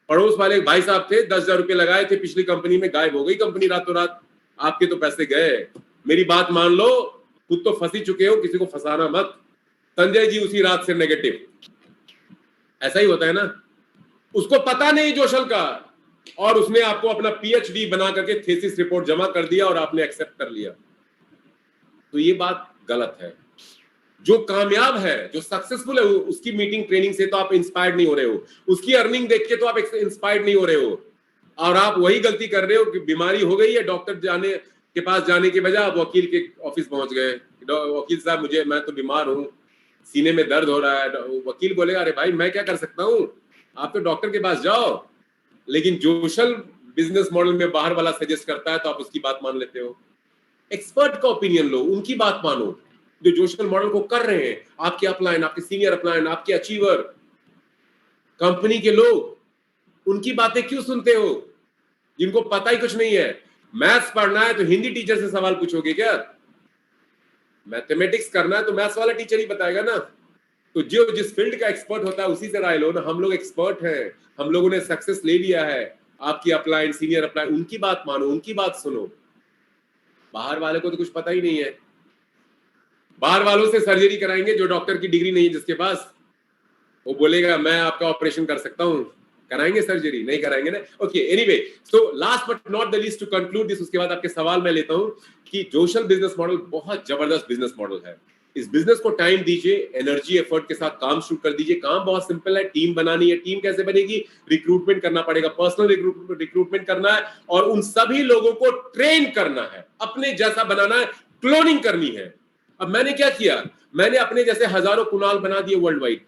पड़ोस वाले भाई साहब थे, 10,000 रुपए लगाए थे पिछली कंपनी में, गायब हो गई कंपनी रातों रात, आपके तो पैसे गए. मेरी बात मान लो, खुद तो फंसी चुके हो, किसी को फंसाना मत. संजय जी उसी रात से नेगेटिव. ऐसा ही होता है ना. उसको पता नहीं जोशल का, और उसने आपको अपना PhD बना करके थीसिस रिपोर्ट जमा कर दिया और आपने एक्सेप्ट कर लिया. तो ये बात गलत है. जो कामयाब है, जो सक्सेसफुल है, उसकी मीटिंग ट्रेनिंग से तो आप इंस्पायर्ड नहीं हो रहे हो, उसकी अर्निंग देख के तो आप इंस्पायर्ड नहीं हो रहे हो, और आप वही गलती कर रहे हो कि बीमारी हो गई है, डॉक्टर के पास जाने के बजाय आप वकील के ऑफिस पहुंच गए. वकील साहब मैं तो बीमार हूं, सीने में दर्द हो रहा है. वकील बोलेगा, अरे भाई मैं क्या कर सकता हूं, आप तो डॉक्टर के पास जाओ. लेकिन जोशल बिजनेस मॉडल में बाहर वाला सजेस्ट करता है तो आप उसकी बात मान लेते हो. एक्सपर्ट का ओपिनियन लो, उनकी बात मानो, जो जोशल मॉडल को कर रहे हैं, आपके अपलाइन, आपके सीनियर अपलाइन, आपके अचीवर, कंपनी के लोग, उनकी बातें क्यों सुनते हो, जिनको पता ही कुछ नहीं है? मैथ्स पढ़ना है तो हिंदी टीचर से सवाल पूछोगे क्या? मैथमेटिक्स करना है तो मैथ्स वाला टीचर ही बताएगा ना. तो जो जिस फील्ड का एक्सपर्ट होता है उसी से राय लो ना. हम लोग एक्सपर्ट हैं, हम लोगों ने सक्सेस ले लिया है. आपकी अपलाइन, सीनियर अपलाइन, उनकी बात मानो, उनकी बात सुनो. बाहर वाले को तो कुछ पता ही नहीं है. बाहर वालों से सर्जरी कराएंगे जो डॉक्टर की डिग्री नहीं है जिसके पास, वो बोलेगा मैं आपका ऑपरेशन कर सकता हूं. कराएंगे सर्जरी? नहीं कराएंगे ना. Okay, anyway, so last but not the least, to conclude this, उसके बाद आपके सवाल मैं लेता हूं कि जोशल बिजनेस मॉडल बहुत जबरदस्त बिजनेस मॉडल है. इस बिजनेस को टाइम दीजिए, एनर्जी एफर्ट के साथ काम शुरू कर दीजिए। काम बहुत सिंपल है, टीम बनानी है। टीम कैसे बनेगी? रिक्रूटमेंट करना पड़ेगा, पर्सनल रिक्रूटमेंट करना है और उन सभी लोगों को ट्रेन करना है, अपने जैसा बनाना है, क्लोनिंग करनी है। अब मैंने क्या किया, मैंने अपने जैसे हजारों कुणाल बना दिए वर्ल्ड वाइड।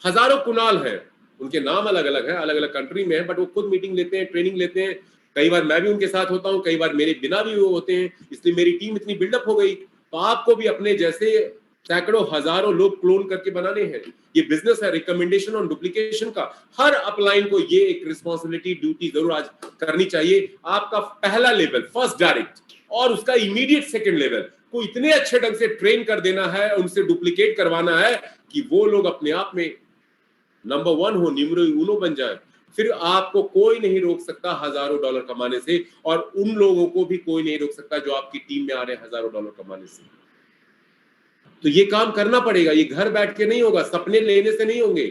हजारों कुणाल है, उनके नाम अलग अलग है, अलग अलग कंट्री में है, बट वो खुद मीटिंग लेते हैं, ट्रेनिंग लेते हैं। कई बार मैं भी उनके साथ होता हूं, कई बार मेरे बिना भी वो होते हैं, इसलिए मेरी टीम इतनी बिल्डअप हो गई। तो आपको भी अपने जैसे सैकड़ों हजारों लोग क्लोन करके बनाने हैं। ये बिजनेस है रिकमेंडेशन और डुप्लीकेशन का। हर अपलाइन को ये एक रिस्पॉन्सिबिलिटी, ड्यूटी जरूर आज करनी चाहिए। आपका पहला लेवल फर्स्ट डायरेक्ट और उसका इमीडिएट सेकंड लेवल को इतने अच्छे ढंग से ट्रेन कर देना है, उनसे डुप्लीकेट करवाना है कि वो लोग अपने आप में नंबर 1 हो, न्यूमेरो उनो बन जाए। फिर आपको कोई नहीं रोक सकता हजारों डॉलर कमाने से, और उन लोगों को भी कोई नहीं रोक सकता जो आपकी टीम में आ रहे हैं हजारों डॉलर कमाने से। तो ये काम करना पड़ेगा, ये घर बैठ के नहीं होगा, सपने लेने से नहीं होंगे।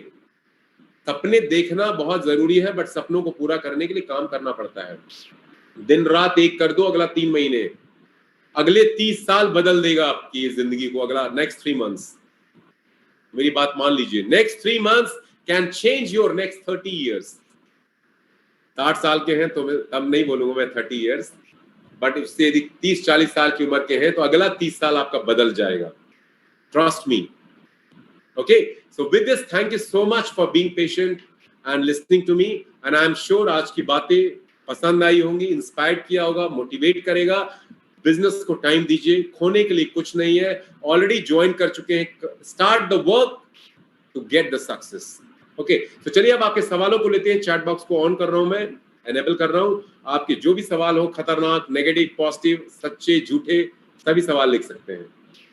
सपने देखना बहुत जरूरी है, बट सपनों को पूरा करने के लिए काम करना पड़ता है। दिन रात एक कर दो, अगला 3 महीने, अगले 30 साल बदल देगा आपकी जिंदगी को। अगला नेक्स्ट 3 मंथ्स, मेरी बात मान लीजिए, next 3 months can change your next 30 years। 60 साल के हैं तो मैं तब नहीं बोलूंगा मैं 30 years, बट उससे यदि 30-40 साल की उम्र के हैं तो अगला 30 साल आपका बदल जाएगा। Trust me. Okay, so with this, thank you so much for being patient and listening to me, and I am sure आज की बातें पसंद आई होंगी, इंस्पायर किया होगा, मोटिवेट करेगा। बिजनेस को टाइम दीजिए, खोने के लिए कुछ नहीं है। ऑलरेडी ज्वाइन कर चुके हैं, start the work to get the success. Okay, तो चलिए अब आपके सवालों को लेते हैं। चैट बॉक्स को ऑन कर रहा हूं, मैं एनेबल कर रहा हूं। आपके जो भी सवाल हो, खतरनाक, नेगेटिव, पॉजिटिव, सच्चे, झूठे, सभी सवाल लिख सकते हैं।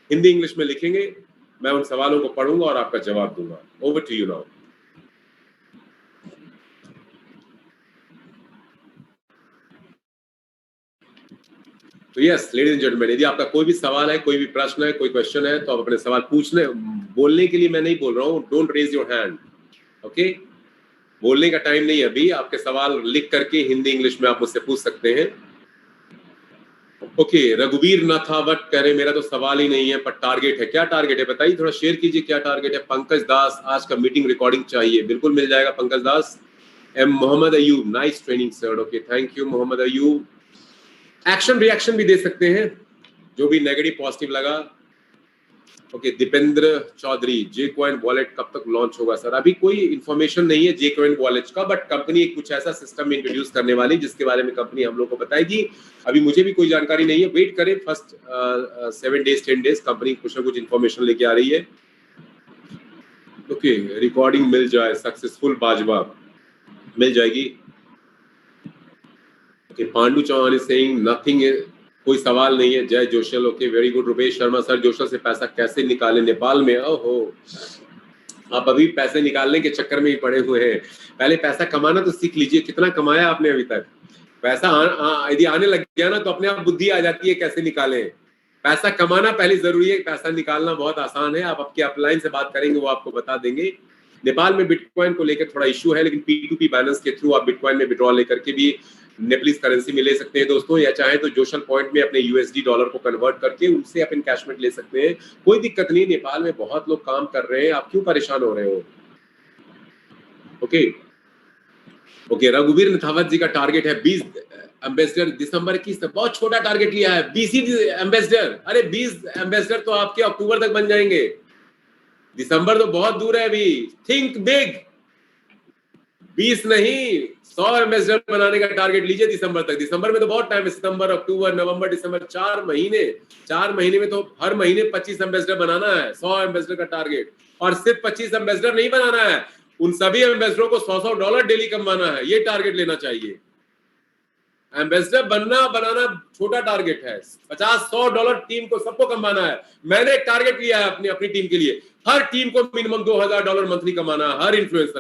हिंदी इंग्लिश में लिखेंगे, मैं उन सवालों को पढ़ूंगा और आपका जवाब दूंगा। Over to you now. तो यस लेडीज एंड जेंटलमैन, यदि आपका कोई भी सवाल है, कोई भी प्रश्न है, कोई क्वेश्चन है, तो आप अपने सवाल पूछने, बोलने के लिए मैं नहीं बोल रहा हूँ, don't raise your hand. Okay, बोलने का टाइम नहीं है अभी। आपके सवाल लिख करके हिंदी इंग्लिश में आप मुझसे पूछ सकते हैं। ओके, रघुवीर नाथावत कह रहे मेरा तो सवाल ही नहीं है पर टारगेट है। क्या टारगेट है बताइए, थोड़ा शेयर कीजिए, क्या टारगेट है। पंकज दास, आज का मीटिंग रिकॉर्डिंग चाहिए। बिल्कुल मिल जाएगा Pankaj Das. M Mohammad Ayub, nice training sir. Okay, thank you Mohammad Ayub. Action reaction भी दे सकते हैं, जो भी नेगेटिव पॉजिटिव लगा। Okay, Dipendra Chaudhary, J coin wallet कब तक लॉन्च होगा सर? अभी कोई इन्फॉर्मेशन नहीं है जे कॉइन वॉलेट का, बट कंपनी कुछ ऐसा सिस्टम इंट्रोड्यूस करने वाली जिसके बारे में कंपनी हम लोग को बताएगी। अभी मुझे भी कोई जानकारी नहीं है, वेट करें फर्स्ट 7 days 10 days, कंपनी कुछ ना कुछ इन्फॉर्मेशन लेके आ रही है। ओके, रिकॉर्डिंग मिल जाए, सक्सेसफुल बाजवा मिल जाएगी। Okay, Pandu Chauhan is saying nothing, कोई सवाल नहीं है। जय Joshal, okay very good. Rupesh Sharma, sir Joshal से पैसा कैसे निकाले नेपाल में? ओहो, आप अभी पैसे निकालने के चक्कर में ही पड़े हुए हैं। पहले पैसा कमाना तो सीख लीजिए। कितना कमाया आपने अभी तक? पैसा यदि आने लग गया ना तो अपने आप बुद्धि आ जाती है कैसे निकालें। पैसा कमाना पहले जरूरी है, पैसा निकालना बहुत आसान है। आप आपके अपलाइन से बात करेंगे, वो आपको बता देंगे। नेपाल में बिटकॉइन को लेकर थोड़ा इश्यू है, लेकिन P2P बैलेंस के थ्रू आप बिटकॉइन में विड्रॉ लेकर के भी नेपलीज करेंसी में ले सकते हैं दोस्तों, या चाहे तो जोशल पॉइंट में अपने USD डॉलर को कन्वर्ट करके उनसे आप इनकैशमेंट ले सकते हैं। कोई दिक्कत नहीं, नेपाल में बहुत लोग काम कर रहे हैं, आप क्यों परेशान हो रहे हो? ओके ओके, रघुवीर नथावत जी का टारगेट है 20 एम्बेसडर दिसंबर की। बहुत छोटा टारगेट लिया है, 20 एम्बेसडर। अरे 20 एम्बेसडर तो आपके अक्टूबर तक बन जाएंगे, दिसंबर तो बहुत दूर है अभी। थिंक बिग, 20 नहीं 100 एम्बेसडर बनाने का टारगेट लीजिए दिसंबर तक। दिसंबर में तो बहुत टाइम है, सितंबर, अक्टूबर, नवंबर, दिसंबर, 4 महीने। 4 महीने में तो हर महीने 25 एम्बेसडर बनाना है, 100 एम्बेसडर का टारगेट। और सिर्फ 25 एम्बेसडर नहीं बनाना है, उन सभी एम्बेसडरों को $100 डेली कमाना है, ये टारगेट लेना चाहिए। एम्बेसडर बनाना छोटा टारगेट है, $50-100 टीम को सबको कमाना है। मैंने एक टारगेट लिया है अपनी टीम के लिए, हर टीम को मिनिमम $2000 मंथली कमाना है, हर इन्फ्लुएंसर